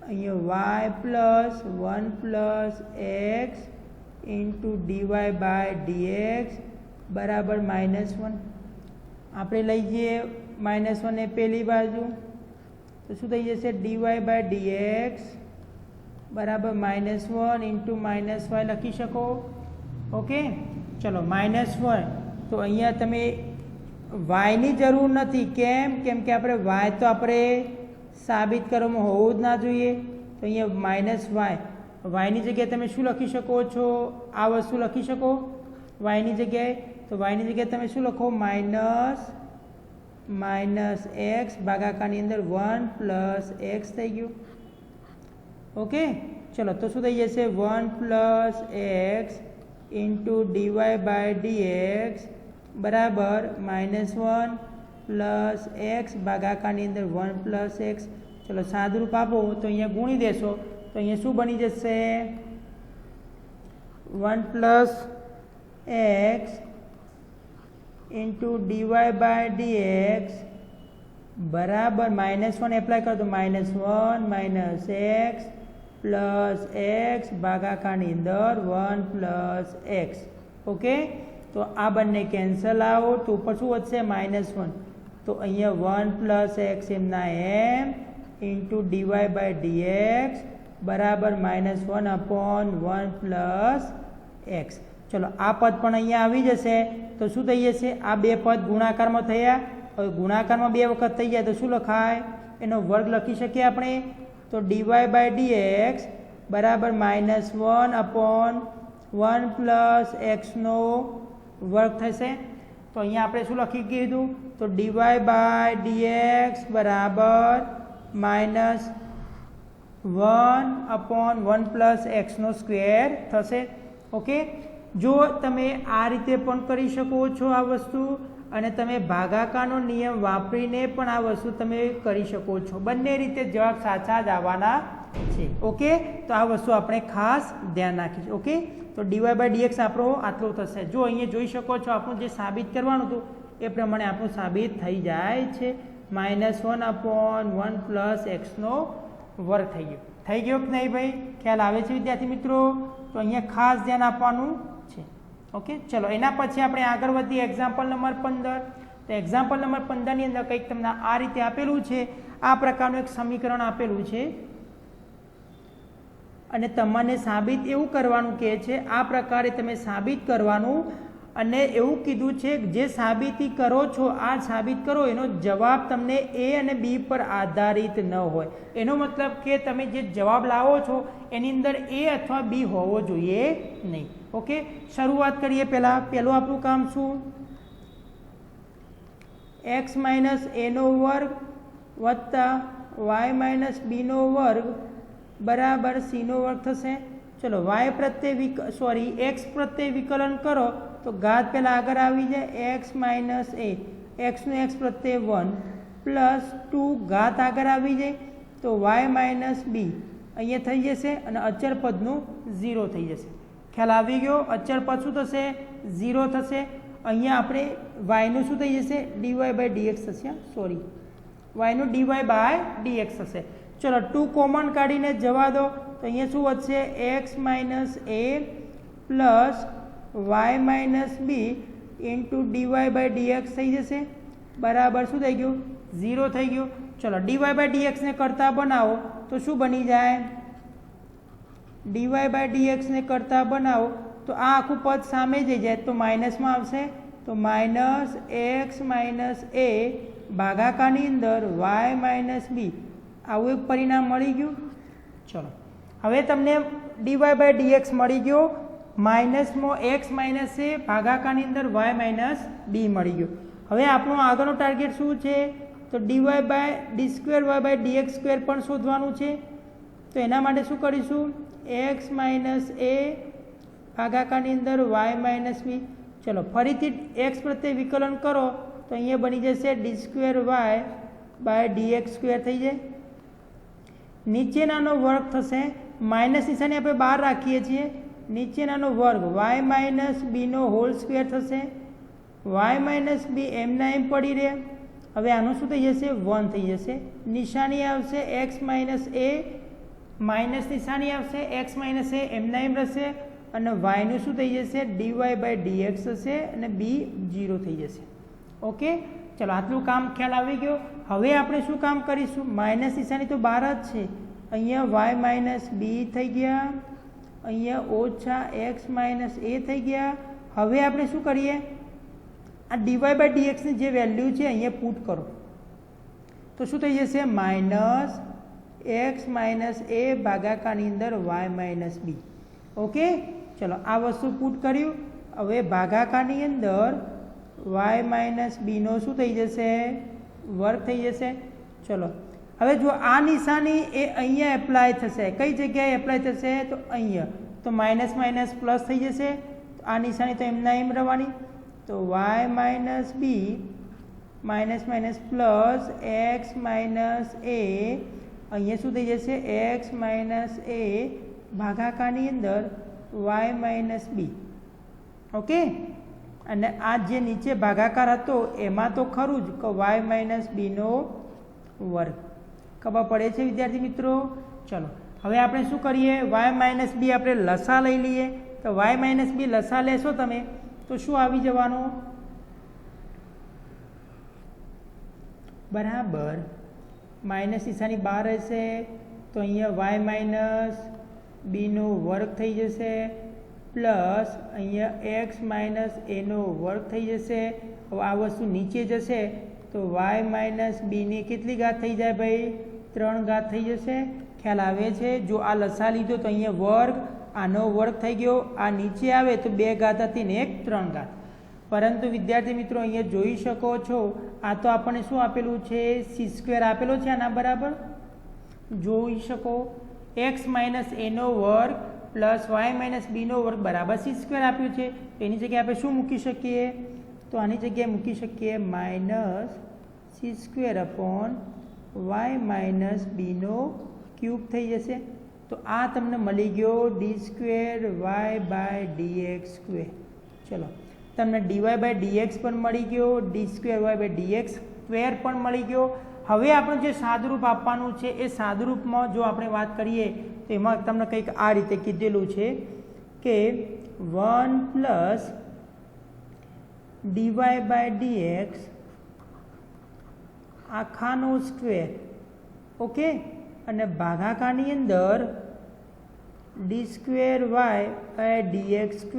અહીંયા y plus 1 plus x into dy by dx બરાબર -1. આપણે લઈ જઈએ -1 એ પેલી બાજુ તો શું થઈ જશે? ડીવાય બાય ડીએક્સ બરાબર -1 ઇન્ટુ -y લખી શકો. ઓકે, ચલો -1. તો અહીંયા તમે વાયની જરૂર નથી. કેમ કે આપણે વાય તો આપણે સાબિત કરવામાં હોવું જ ના જોઈએ. તો અહીંયા વાયની જગ્યાએ તમે શું લખી શકો છો? આ વસ્તુ લખી શકો વાયની જગ્યાએ. તો વાયની જગ્યાએ તમે શું લખો? માઇનસ એક્સ ભાગાકારની અંદર 1 પ્લસ એક્સ થઈ ગયું. ઓકે, ચલો તો શું થઈ જશે? 1 plus x into dy by dx બરાબર -1 પ્લસ એક્સ ભાગાકારની અંદર 1 પ્લસ એક્સ. ચલો સાદુરૂપ આપો તો અહીંયા ગુણી દેશો તો અહીંયા શું બની જશે? 1 plus x into dy by dx બરાબર -1 એપ્લાય કરો તો -1 માઇનસ એક્સ પ્લસ એક્સ ભાગાકારની અંદર 1 પ્લસ એક્સ. ઓકે, તો આ બંને કેન્સલ આવો તો ઉપર શું વધશે? -1. તો અહીંયા 1 પ્લસ એક્સ એમના એમ ઇન્ટુ ડીવાય બાય ડીએક્સ બરાબર -1 અપોન 1 પ્લસ એક્સ. ચલો આ પદ પણ અહીંયા આવી જશે તો શું થઈ જશે? આ બે પદ ગુણાકારમાં થયા. હવે ગુણાકારમાં 2 વખત થઈ જાય તો શું લખાય? એનો વર્ગ લખી શકીએ આપણે. તો ડીવાય બાય ડીએક્સ બરાબર -1 અપોન 1 પ્લસ એક્સનો વર્ગ થશે. તો અહીંયા આપણે શું લખી કીધું? તો ડીવાય બાય ડીએક્સ બરાબર માઇનસ 1/1 પ્લસ એક્સનો સ્ક્વેર થશે. ઓકે, જો તમે આ રીતે પણ કરી શકો છો આ વસ્તુ, અને તમે ભાગાકારનો નિયમ વાપરીને પણ આ વસ્તુ તમે કરી શકો છો. બંને રીતે જવાબ સાચા જ આવવાના છે. ઓકે, તો આ વસ્તુ આપણે ખાસ ધ્યાન રાખીશું. ઓકે, તો ડીવાય બાય ડીએક્સ આપણો આટલું થશે. જો અહીંયા જોઈ શકો છો આપણું જે સાબિત કરવાનું હતું એ પ્રમાણે આપણું સાબિત થઈ જાય છે. -1/1 પ્લસ એક્સનો વર્ગ થઈ ગયો. થઈ ગયો કે નહીં ભાઈ? ખ્યાલ આવે છે વિદ્યાર્થી મિત્રો? તો અહીંયા ખાસ ધ્યાન આપવાનું છે. ઓકે, ચલો એના પછી આપણે આગળ વધીએ એક્ઝામ્પલ નંબર 15. તો એક્ઝામ્પલ નંબર 15 ની અંદર કંઈક તમને આ રીતે આપેલું છે. આ પ્રકારનું એક સમીકરણ આપેલું છે અને તમને સાબિત એવું કરવાનું કહે છે. આ પ્રકારે તમે સાબિત કરવાનું, અને એવું કીધું છે જે સાબિતી કરો છો, આ સાબિત કરો એનો જવાબ તમને એ અને બી પર આધારિત ન હોય. એનો મતલબ કે તમે જે જવાબ લાવો છો એની અંદર એ અથવા બી હોવો જોઈએ નહીં. ઓકે, શરૂઆત કરીએ. પહેલું આપણું કામ શું? એક્સ માઇનસ એનો વર્ગ વત્તા વાય માઇનસ બીનો વર્ગ બરાબર સીનો વર્ગ થશે. ચલો વાય પ્રત્યે એક્સ પ્રત્યે વિકલન કરો તો ઘાત પહેલાં આગળ આવી જાય. એક્સ માઇનસ એ, એક્સનું એક્સ પ્રત્યે 1 પ્લસ 2 ઘાત આગળ આવી જાય તો વાય માઇનસ બી અહીંયા થઈ જશે, અને અચળ પદનું 0 થઈ જશે. ખ્યાલ આવી ગયો? અચળ પદ શું થશે? 0 થશે. અહીંયા આપણે વાયનું શું થઈ જશે? ડીવાય બાય ડીએક્સ થશે. વાયનું ડીવાય બાય ડીએક્સ થશે. ચલો 2 કોમન કાઢીને જવા દો તો અહીંયા શું વધશે? X minus a plus y minus b into dy by dx થઈ જશે. બરાબર શું થઈ ગયું? 0 થઈ ગયું. ચલો ડીવાય બાય ડીએક્સને કરતા બનાવો તો શું બની જાય? ડીવાય બાય ડીએક્સને કરતા બનાવો તો આ આખું પદ સામે જઈ જાય તો માઇનસમાં આવશે. તો માઇનસ એક્સ માઇનસ એ ભાગાકારની અંદર વાય માઇનસ બી, આવું એક પરિણામ મળી ગયું. ચલો હવે તમને ડીવાય બાય ડીએક્સ મળી ગયો. માઇનસમાં એક્સ માઇનસ એ ભાગાકારની અંદર વાય માઇનસ બી મળી ગયું. હવે આપણું આગળનું ટાર્ગેટ શું છે? તો dy by d square y by dx square પણ શોધવાનું છે. તો એના માટે શું કરીશું? એક્સ માઇનસ એ ભાગાકારની અંદર વાય માઇનસ બી. ચલો ફરીથી એક્સ પ્રત્યે વિકલન કરો તો અહીંયા બની જશે d square y by dx square થઈ જાય. નીચેનાનો વર્ગ થશે. માઇનસ નિશાની આપણે બહાર રાખીએ છીએ. નીચેનાનો વર્ગ વાય માઇનસ બીનો હોલ સ્ક્વેર થશે. વાય માઇનસ બી એમના એમ પડી રહે. હવે આનું શું થઈ જશે? 1 થઈ જશે. નિશાની આવશે એક્સ માઇનસ એ, માઇનસ નિશાની આવશે એક્સ માઇનસ એ એમના એમ રહેશે, અને વાયનું શું થઈ જશે? ડીવાય બાય ડીએક્સ થશે, અને બી 0 થઈ જશે. ઓકે, ચલો આટલું કામ ખ્યાલ આવી ગયો. હવે આપણે શું કામ કરીશું? માઇનસ નિશાની તો બહાર જ છે. અહીંયા વાય માઇનસ બી થઈ ગયા, અહીંયા ઓછા એક્સ માઇનસ એ થઈ ગયા. હવે આપણે શું કરીએ? આ ડીવાય બાય ડીએક્સની જે વેલ્યુ છે અહીંયા પુટ કરો તો શું થઈ જશે? માઇનસ એક્સ માઇનસ એ ભાગાકારની અંદર વાય માઇનસ બી. ઓકે, ચલો આ વસ્તુ પુટ કર્યું. હવે ભાગાકારની અંદર વાય માઇનસ બીનો શું થઈ જશે? વર્ગ થઈ જશે. ચલો હવે જો આ નિશાની એ અહીંયા એપ્લાય થશે. કઈ જગ્યાએ એપ્લાય થશે? તો અહીંયા. તો માઇનસ માઇનસ પ્લસ થઈ જશે. આ નિશાની તો એમના એમ રહેવાની. તો y minus b minus minus plus x minus a, અહીંયા શું થઈ જશે? એક્સ માઇનસ એ ભાગાકારની અંદર વાય માઇનસ બી. ઓકે, અને આ જે નીચે ભાગાકાર હતો એમાં તો ખરું જ કે વાય માઇનસ બીનો વર્ગ. ખબર પડે છે વિદ્યાર્થી મિત્રો? ચલો હવે આપણે શું કરીએ? વાય માઇનસ બી આપણે લસા લઈ લઈએ. તો વાય માઇનસ બી લસા લેશો તમે તો શું આવી જવાનું? બરાબર માઇનસ નિશાની બહાર રહેશે તો અહીંયા વાય માઇનસ બીનો વર્ગ થઈ જશે, પ્લસ અહીંયા એક્સ માઇનસ એનો વર્ગ થઈ જશે. હવે આ વસ્તુ નીચે જશે તો વાય માઇનસ બીની કેટલી ઘાત થઈ જાય ભાઈ? 3 ઘાત થઈ જશે. ખ્યાલ આવે છે? જો આ લસા લીધો તો અહીંયા વર્ગ આનો વર્ગ થઈ ગયો, આ નીચે આવે તો 2 ઘાત હતી ને 1 3 ઘાત. પરંતુ વિદ્યાર્થી મિત્રો અહીંયા જોઈ શકો છો આ તો આપણને શું આપેલું છે, c² આપેલો છે આના બરાબર. જોઈ શકો x માઇનસ એનો વર્ગ પ્લસ વાય માઇનસ બીનો વર્ગ બરાબર c² આપ્યું છે. એની જગ્યાએ આપણે શું મૂકી શકીએ, તો આની જગ્યાએ મૂકી શકીએ minus c² upon y minus બીનો ક્યુબ થઈ જશે. તો આ તમને મળી ગયો d² y/dx². ચલો તમને dy/dx પણ મળી ગયો, d² y/dx² પણ મળી ગયો. હવે આપણે જે સાદુરૂપ આપવાનું છે એ સાદુરૂપમાં જો આપણે વાત કરીએ તો એમાં તમને કંઈક આ રીતે કીધેલું છે કે 1 પ્લસ dy/dx આખાનો સ્ક્વેર, ઓકે, અને ભાગાકારની અંદર d² y/dx²,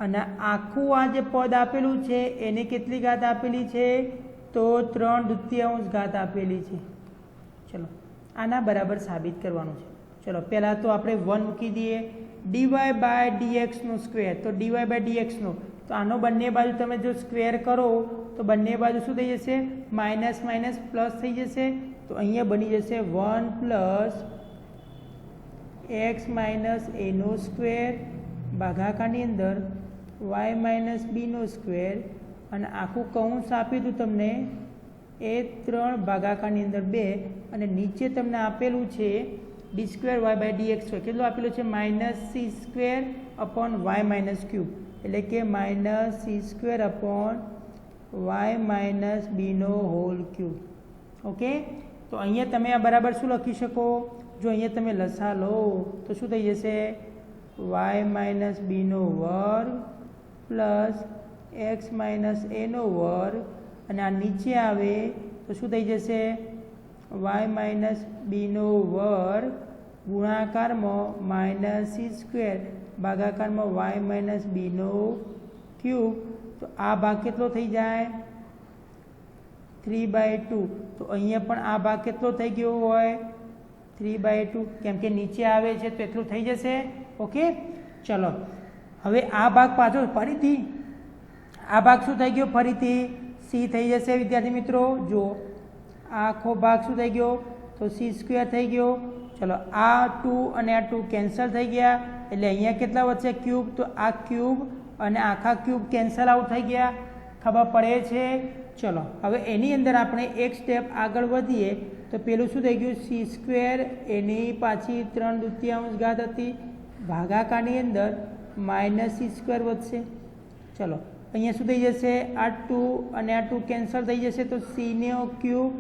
અને આખું આ જે પદ આપેલું છે એને કેટલી ઘાત આપેલી છે, તો 3/2 ઘાત આપેલી છે. ચલો આના બરાબર સાબિત કરવાનું છે. ચલો પહેલાં તો આપણે 1 મૂકી દઈએ, dy/dx સ્ક્વેર, તો dy/dx તો આનો બંને બાજુ તમે જો સ્ક્વેર કરો તો બંને બાજુ શું થઈ જશે, માઇનસ માઇનસ પ્લસ થઈ જશે. તો અહીંયા બની જશે 1 પ્લસ x માઇનસ એનો સ્ક્વેર ભાગાકારની અંદર y માઇનસ બીનો સ્ક્વેર, અને આખું કૌંસ આપ્યું હતું તમને એ 3 ભાગાકારની અંદર 2, અને નીચે તમને આપેલું છે d² y/dx². કેટલું આપેલું છે, minus c² upon y minus cube, એટલે કે minus c² upon y minus બીનો હોલ ક્યુબ. ઓકે, તો અહીંયા તમે આ બરાબર શું લખી શકો, જો અહીંયા તમે લસા લો તો શું થઈ જશે, y માઇનસ બીનો વર્ગ પ્લસ x માઇનસ એનો વર્ગ, અને આ નીચે આવે તો શું થઈ જશે, y માઇનસ બીનો વર્ગ ગુણાકારમાં માઇનસ c² ભાગાકારમાં y માઇનસ બીનો ક્યુબ. તો આ ભાગ કેટલો થઈ જાય, 3/2. તો અહીંયા પણ આ ભાગ કેટલો થઈ ગયો હોય, 3/2, કેમ કે નીચે આવે છે તો એટલું થઈ જશે. ઓકે, ચલો હવે આ ભાગ પાછો ફરીથી આ ભાગ શું થઈ ગયો, ફરીથી c થઈ જશે. વિદ્યાર્થી મિત્રો જો આખો ભાગ શું થઈ ગયો, તો c² થઈ ગયો. ચલો આ 2 અને આ 2 કેન્સલ થઈ ગયા, એટલે અહીંયા કેટલા વધશે, ક્યુબ. તો આ ક્યુબ અને આખા ક્યુબ કેન્સલ આઉટ થઈ ગયા, ખબર પડે છે. ચલો હવે એની અંદર આપણે એક સ્ટેપ આગળ વધીએ તો પેલું શું થઈ ગયું, c² એની પાછી 3/2 ઘાત હતી, ભાગાકારની અંદર માઇનસ c² વધશે. ચલો અહીંયા શું થઈ જશે, આ 2 અને આ 2 કેન્સલ થઈ જશે, તો c નો ક્યુબ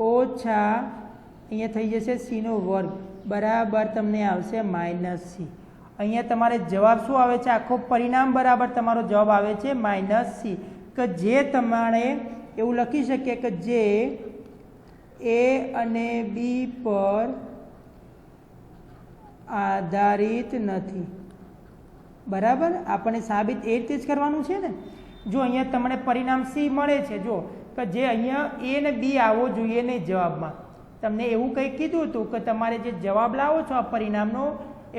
ઓછા અહીંયા થઈ જશે c નો વર્ગ બરાબર તમને આવશે માઇનસ c. અહીંયા તમારે જવાબ શું આવે છે, આખો પરિણામ બરાબર તમારો જવાબ આવે છે માઇનસ c. કે જે તમારે એવું લખી શકીએ કે જે a અને b પર આધારિત નથી. બરાબર, આપણને સાબિત એ રીતે જ કરવાનું છે ને. જો અહીંયા તમને પરિણામ c મળે છે, જો કે જે અહીંયા a અને b આવવો જોઈએ નહીં જવાબમાં, તમને એવું કંઈક કીધું હતું કે તમારે જે જવાબ લાવો છો આ પરિણામનો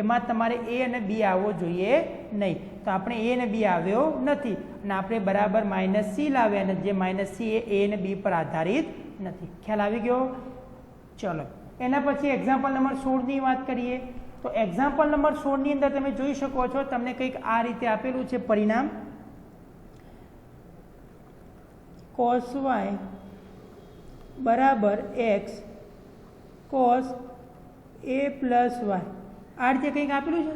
એમાં તમારે a અને b આવવો જોઈએ નહીં. તો આપણે a અને b આવ્યો નથી, અને આપણે બરાબર માઇનસ c લાવ્યા, અને જે માઇનસ c એ a અને b પર આધારિત નથી. ખ્યાલ આવી ગયો. ચલો એના પછી એક્ઝામ્પલ નંબર 16ની વાત કરીએ. તો એક્ઝામ્પલ નંબર 16ની અંદર તમે જોઈ શકો છો તમને કંઈક આ રીતે આપેલું છે પરિણામ, cos y બરાબર x cos a plus y, આ રીતે કંઈક આપેલું છે.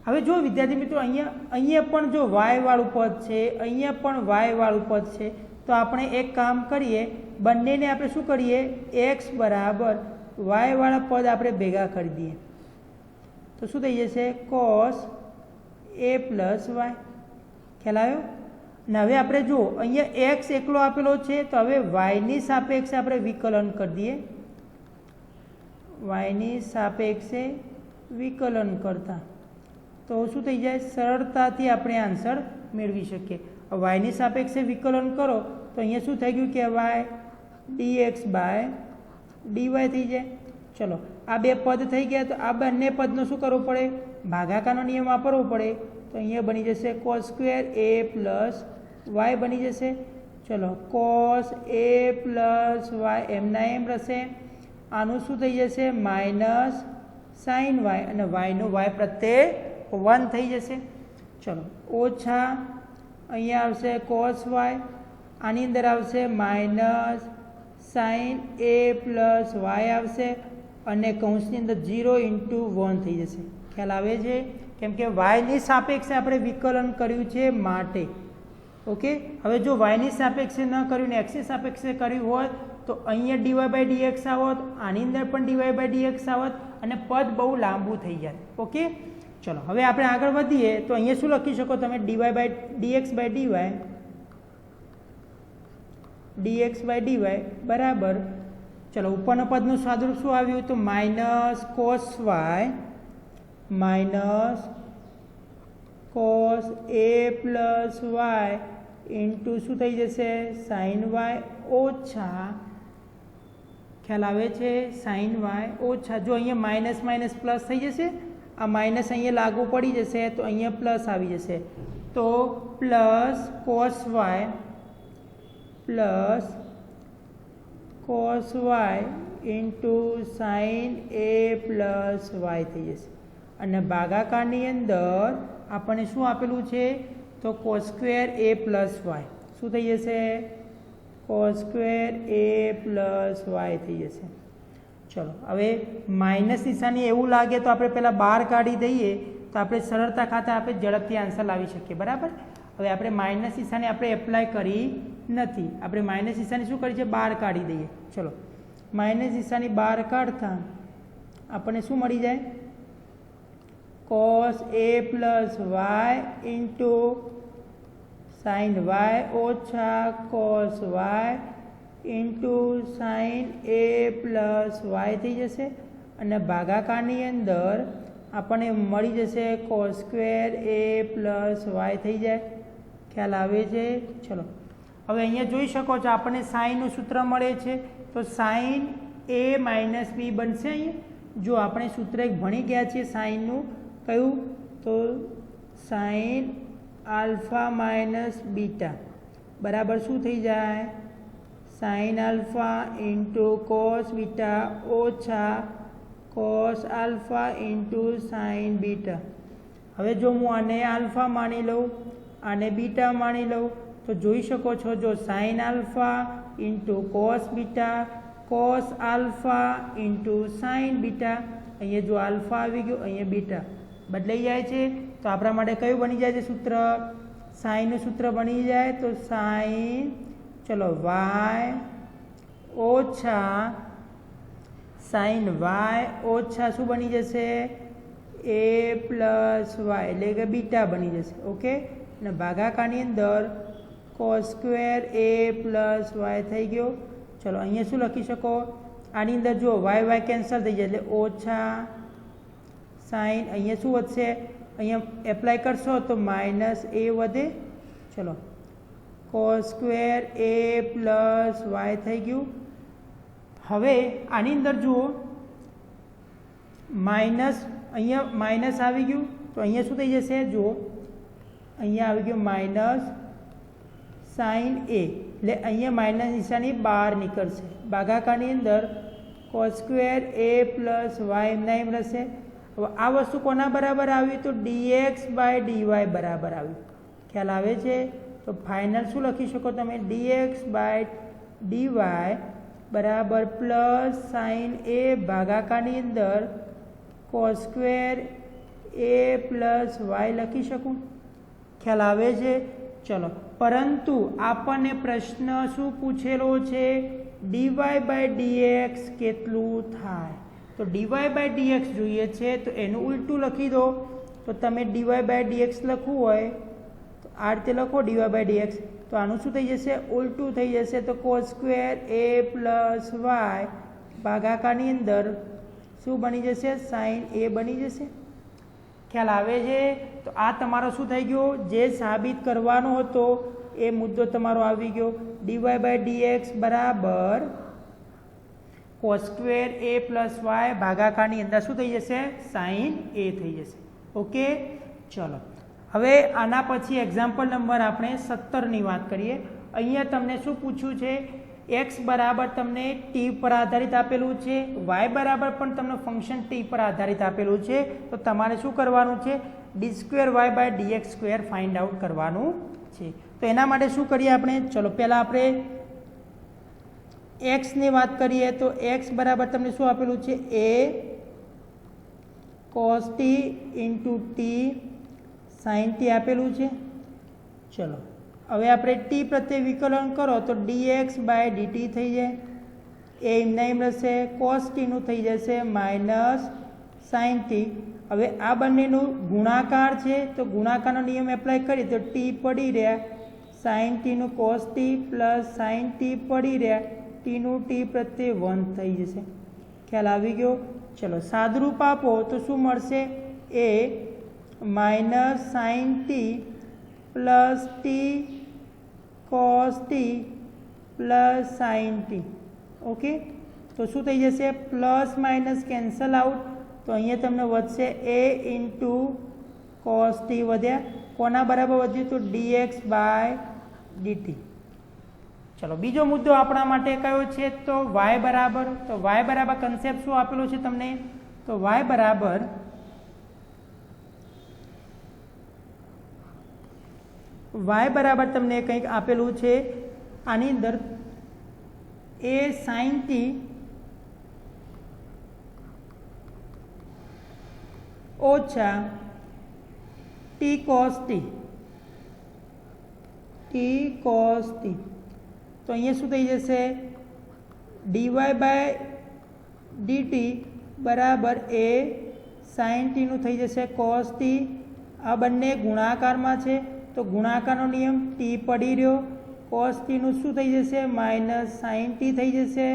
હવે જો વિદ્યાર્થી મિત્રો અહીંયા પણ જો y વાળું પદ છે, અહીંયા પણ y વાળું પદ છે, તો આપણે એક કામ કરીએ, બંનેને આપણે શું કરીએ, x બરાબર y વાળા પદ આપણે ભેગા કરી દઈએ તો શું થઈ જશે, cos a પ્લસ y. ખ્યાલ આવ્યો ને. હવે આપણે જો અહીંયા x એકલો આપેલો છે તો હવે yની સાપેક્ષે આપણે વિકલન કરી દઈએ, yની સાપેક્ષે વિકલન કરતા તો શું થઈ જાય, સરળતાથી આપણે આન્સર મેળવી શકીએ. yની સાપેક્ષે વિકલન કરો તો અહીંયા શું થઈ ગયું કે y dx/dy થઈ જાય. ચલો આ બે પદ થઈ ગયા, તો આ બંને પદનો શું કરવું પડે? ભાગાકારનો નિયમ વાપરવો પડે. તો અહીંયા બની જશે cos square a plus y બની જશે. ચલો cos a પ્લસ વાય એમના એમ રહેશે. આનું શું થઈ જશે? માઇનસ સાઇન વાય, અને વાયનું વાય પ્રત્યે 1 થઈ જશે. ચલો ઓછા અહીંયા આવશે cos વાય, આની અંદર આવશે minus sine a plus y આવશે, અને કૌંસની અંદર 0 × 1 થઈ જશે. ખ્યાલ આવે છે? કેમ કે વાયની સાપેક્ષે આપણે વિકલન કર્યું છે માટે. ઓકે, હવે જો વાયની સાપેક્ષે ન કર્યું ને એક્સની સાપેક્ષે કર્યું હોત તો અહીંયા dy/dx આવત, આની અંદર પણ dy/dx આવત, અને પદ બહુ લાંબુ થઈ જાય. ઓકે, ચલો હવે આપણે આગળ વધીએ. તો અહીંયા શું લખી શકો તમે? dx/dy બરાબર, ચલો ઉપરના પદનું સ્વાદરૂપ શું આવ્યું? તો minus cos y minus cos a plus y into શું થઈ જશે? સાઇન વાય ઓછા, ખ્યાલ આવે છે? સાઇન વાય ઓછા, જો અહીંયા માઇનસ માઇનસ પ્લસ થઈ જશે, આ માઇનસ અહીંયા લાગુ પડી જશે તો અહીંયા પ્લસ આવી જશે. તો plus cos y plus cos y into sine a plus y થઈ જશે. અને ભાગાકારની અંદર આપણને શું આપેલું છે? તો cos square a plus y શું થઈ જશે? cos square a plus y થઈ જશે. ચલો હવે માઇનસ નિશાની એવું લાગે તો આપણે પહેલાં બહાર કાઢી દઈએ, તો આપણે સરળતા ખાતે આપણે ઝડપથી આન્સર લાવી શકીએ. બરાબર, હવે આપણે માઇનસ નિશાની આપણે એપ્લાય કરી નથી, આપણે માઇનસ નિશાની શું કરી છે? બહાર કાઢી દઈએ. ચલો માઇનસ નિશાની બહાર કાઢતા આપણને શું મળી જાય? cos a plus y into sine y ઓછા cos y into sine a plus y થઈ જશે. અને ભાગાકારની અંદર આપણને મળી જશે cos square a plus y થઈ જાય. ખ્યાલ આવે છે? ચલો હવે અહીંયા જોઈ શકો છો આપણને સાઇનનું સૂત્ર મળે છે, તો સાઇન a માઇનસ બી બનશે. અહીંયા જો આપણે સૂત્ર એક ભણી ગયા છીએ સાઇનનું, કયું? તો સાઇન આલ્ફા માઇનસ બીટા બરાબર શું થઈ જાય? Sine alpha into cos beta ઓછા cos alpha into sine beta. હવે જો હું આને આલ્ફા માની લઉં, આને બીટા માની લઉં, તો જોઈ શકો છો જો sign alpha into cos beta cos alpha into sine beta, અહીંયા જો આલ્ફા આવી ગયું, અહીંયા બીટા બદલાઈ જાય છે. તો આપણા માટે કયું બની જાય છે સૂત્ર? સાઇનનું સૂત્ર બની જાય તો સાઇન, ચલો વાય ઓછા સાઇન વાય ઓછા શું બની જશે? a પ્લસ વાય, એટલે કે બીટા બની જશે. ઓકે, અને ભાગાકારની અંદર cos square a plus y થઈ ગયો. ચલો અહીંયા શું લખી શકો? આની અંદર જો વાય કેન્સલ થઈ જાય એટલે ઓછા સાઇન, અહીંયા શું વધશે? અહીંયા એપ્લાય કરશો તો માઇનસ a વધે. ચલો cos square a plus y થઈ ગયું. હવે આની અંદર જુઓ માઇનસ, અહીંયા માઇનસ આવી ગયું તો અહીંયા શું થઈ જશે? જુઓ અહીંયા આવી ગયું માઇનસ સાઇન a, એટલે અહીંયા માઇનસ નિશાની બહાર નીકળશે. ભાગાકારની અંદર cos square a plus y એમના એમ રહેશે. હવે આ વસ્તુ કોના બરાબર આવી? તો dx/dy બરાબર આવી. ખ્યાલ આવે છે? તો ફાઇનલ શું લખી શકો તમે? dx/dy બરાબર પ્લસ સાઇન a ભાગાકારની અંદર cos square a plus y લખી શકું. ખ્યાલ આવે છે? ચલો, પરંતુ આપણને પ્રશ્ન શું પૂછેલો છે? dy/dx કેટલું થાય? તો dy/dx જોઈએ છે તો એનું ઉલટું લખી દો. તો તમે dy/dx લખવું હોય તો આ રીતે લખો dy/dx, તો આનું શું થઈ જશે? ઉલટું થઈ જશે. તો cos square a plus y ભાગાકારની અંદર શું બની જશે? સાઇન a બની જશે. ખ્યાલ આવે છે? તો આ તમારો શું થઈ ગયો? જે સાબિત કરવાનો હતો એ મુદ્દો તમારો આવી ગયો. dy/dx બરાબર કોસ સ્ક્વેર એ પ્લસ વાય ભાગાકારની અંદર શું થઈ જશે સાઇન એ થઈ જશે. ઓકે, ચલો હવે આના પછી એક્ઝામ્પલ નંબર આપણે 17ની વાત કરીએ. અહીંયા તમને શું પૂછ્યું છે, એક્સ બરાબર તમને ટી પર આધારિત આપેલું છે, વાય બરાબર પણ તમને ફંક્શન ટી પર આધારિત આપેલું છે. તો તમારે શું કરવાનું છે, d square y by dx square find out કરવાનું છે. તો એના માટે શું કરીએ આપણે, ચલો પહેલાં આપણે એક્સની વાત કરીએ. તો એક્સ બરાબર તમને શું આપેલું છે, a cos t into t sine t આપેલું છે. ચલો હવે આપણે ટી પ્રત્યે વિકલન કરો તો dx બાય dt થઈ જાય. એ એમના એમ રહેશે, કોસ ટીનું થઈ જશે માઇનસ સાઇન ટી. હવે આ બંનેનું ગુણાકાર છે તો ગુણાકારનો નિયમ એપ્લાય કરીએ તો ટી પડી રહ્યા, સાઇન ટીનું cos t plus sine t પડી રહ્યા, ટીનું ટી પ્રત્યે 1 થઈ જશે. ખ્યાલ આવી ગયો. ચલો સાદરૂપ આપો તો શું મળશે, a minus sine t plus t cos t plus sine t. Okay, તો શું થઈ જશે, પ્લસ માઇનસ કેન્સલ આઉટ. તો અહીંયા તમને વધશે એ ઇન્ટુ કોસ ટી વધ્યા, કોના બરાબર વધ્યું તો ડીએક્સ બાય ડીટી. ચલો બીજો મુદ્દો આપણા માટે કયો છે તો વાય બરાબર. તો વાય બરાબર કન્સેપ્ટ શું આપેલો છે તમને, તો વાય બરાબર તમને કંઈક આપેલું છે. આની અંદર એ સાઇન ટી ઓછા ટી કોસ ટી, તો અહીંયા શું થઈ જશે, ડીવાય બાય ડીટી બરાબર એ સાઇન ટીનું થઈ જશે કોસ ટી. આ બંને ગુણાકારમાં છે તો ગુણાકારનો નિયમ ટી પડી રહ્યો, કોસ ટીનું શું થઈ જશે માઇનસ સાઇન ટી થઈ જશે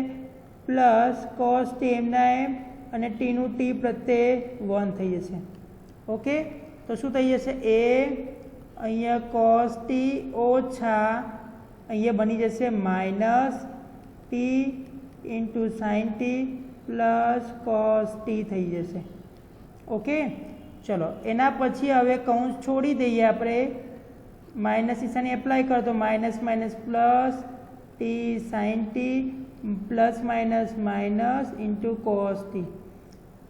પ્લસ કોસ ટી એમના એમ અને ટીનું ટી પ્રત્યે 1 થઈ જશે. ઓકે, તો શું થઈ જશે, એ અહીંયા કોસ ટી ઓછા અહીંયા બની જશે minus T into sign t plus cos T થઈ જશે. ઓકે, ચલો એના પછી હવે કૌંસ છોડી દઈએ આપણે, માઇનસ નિશાની એપ્લાય કરો તો minus minus plus t sine t plus minus minus into cos t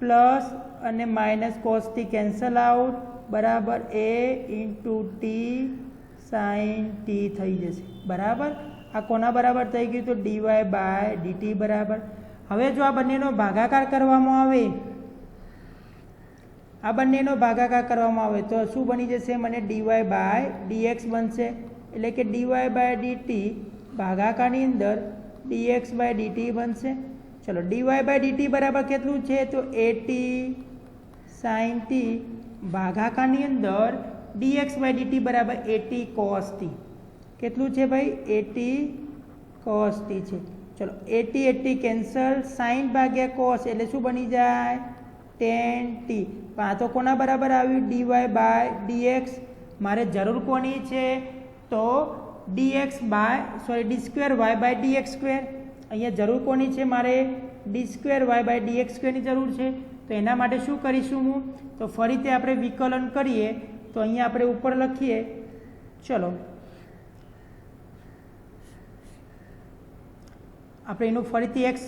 plus અને minus cos t cancel out બરાબર a into t sine t થઈ જશે. બરાબર, આ કોના બરાબર થઈ ગયું તો ડીવાય બાય ડીટી બરાબર. હવે જો આ બંનેનો ભાગાકાર કરવામાં આવે, તો શું બની જશે, મને ડીવાય બાય ડીએક્સ બનશે. એટલે કે ડીવાય બાય ડીટી ભાગાકારની અંદર ડીએક્સ બાય ડીટી બનશે. ચલો ડીવાય બાય ડીટી બરાબર કેટલું છે તો એટી સાઇન ટી ભાગાકારની અંદર ડીએક્સ બાય ડીટી બરાબર એટી કોસ ટી. કેટલું છે ભાઈ, એટી કોસ ટી છે. ચલો એટી કેન્સલ, સાઇન ભાગ્યા કોસ એટલે શું બની જાય ટેન ટી. આ તો કોના બરાબર આવ્યું, ડીવાય બાય ડીએક્સ. મારે જરૂર કોની છે તો d square y by dx square. અહીંયા જરૂર કોની છે, મારે d square y by dx સ્ક્વેરની જરૂર છે. તો એના માટે શું કરીશું હું, તો ફરીથી આપણે વિકલન કરીએ. તો અહીંયા આપણે ઉપર લખીએ, ચલો આપણે એનું ફરીથી x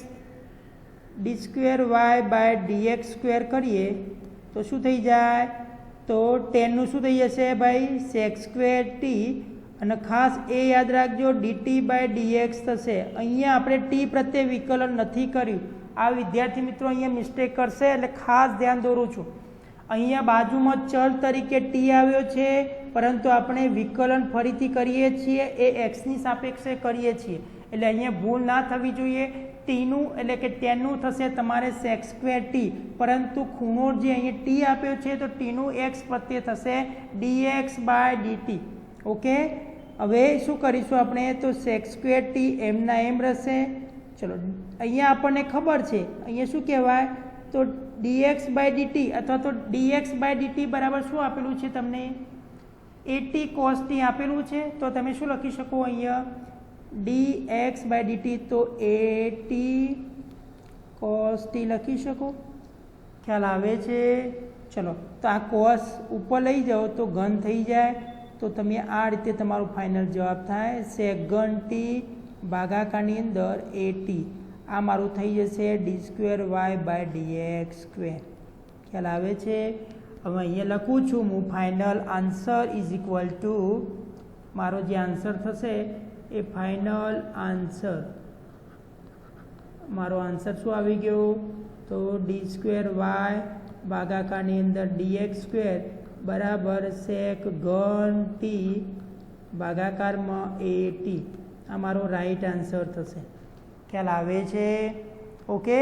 d square y by dx square કરીએ તો શું થઈ જાય, તો 10નું શું થઈ જશે ભાઈ સેક સ્ક્વેર ટી, અને ખાસ એ યાદ રાખજો ડીટી બાય ડીએક્સ થશે. અહીંયા આપણે ટી પ્રત્યે વિકલન નથી કર્યું. આ વિદ્યાર્થી મિત્રો અહીંયા મિસ્ટેક કરશે એટલે ખાસ ધ્યાન દોરું છું. અહીંયા બાજુમાં ચલ તરીકે ટી આવ્યો છે, પરંતુ આપણે વિકલન ફરીથી કરીએ છીએ એ એક્સની સાપેક્ષે કરીએ છીએ. એટલે અહીંયા ભૂલ ના થવી જોઈએ. ટીનું એટલે કે 10નું થશે તમારે સેક સ્ક્વેર ટી, પરંતુ ખૂણો જે અહીંયા ટી આપ્યો છે તો ટીનું એક્સ પ્રત્યે થશે ડીએક્સ બાય ડીટી. ઓકે, હવે શું કરીશું આપણે, તો સેક સ્ક્વેર ટી એમના એમ રહેશે. ચલો અહીંયા આપણને ખબર છે, અહીંયા શું કહેવાય તો ડીએક્સ બાય ડીટી અથવા તો ડીએક્સ બાય ડીટી બરાબર શું આપેલું છે તમને, એટી કોસ ટી આપેલું છે. તો તમે શું લખી શકો અહીંયા ડીએક્સ બાય ડીટી, તો એટી cos t લખી શકો, ખ્યાલ આવે છે? ચલો તો આ cos ઉપર લઈ જાઓ તો ઘન થઈ જાય, તો તમે આ રીતે તમારો ફાઇનલ જવાબ થાય સેકન્ડ ટી ભાગાકારની અંદર એ ટી, આ મારું થઈ જશે d²y/dx². ખ્યાલ આવે છે? હવે અહીંયા લખું છું હું final answer is equal to, મારો જે આન્સર થશે એ ફાઇનલ આન્સર, મારો આન્સર શું આવી ગયો? તો d²y ભાગાકારની અંદર dx² બરાબર સેક ઘન ટી ભાગાકારમાં એ ટી, આ મારો રાઈટ આન્સર થશે. ખ્યાલ આવે છે? ઓકે,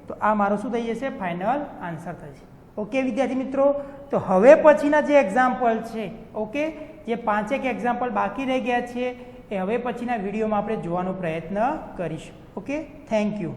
તો આ મારો શું થઈ જશે? ફાઇનલ આન્સર થશે. ઓકે વિદ્યાર્થી મિત્રો, તો હવે પછીના જે એક્ઝામ્પલ છે, ઓકે, જે 5 એક્ઝામ્પલ બાકી રહી ગયા છે એ હવે પછીના વિડીયોમાં આપણે જોવાનો પ્રયત્ન કરીશું. Okay, thank you.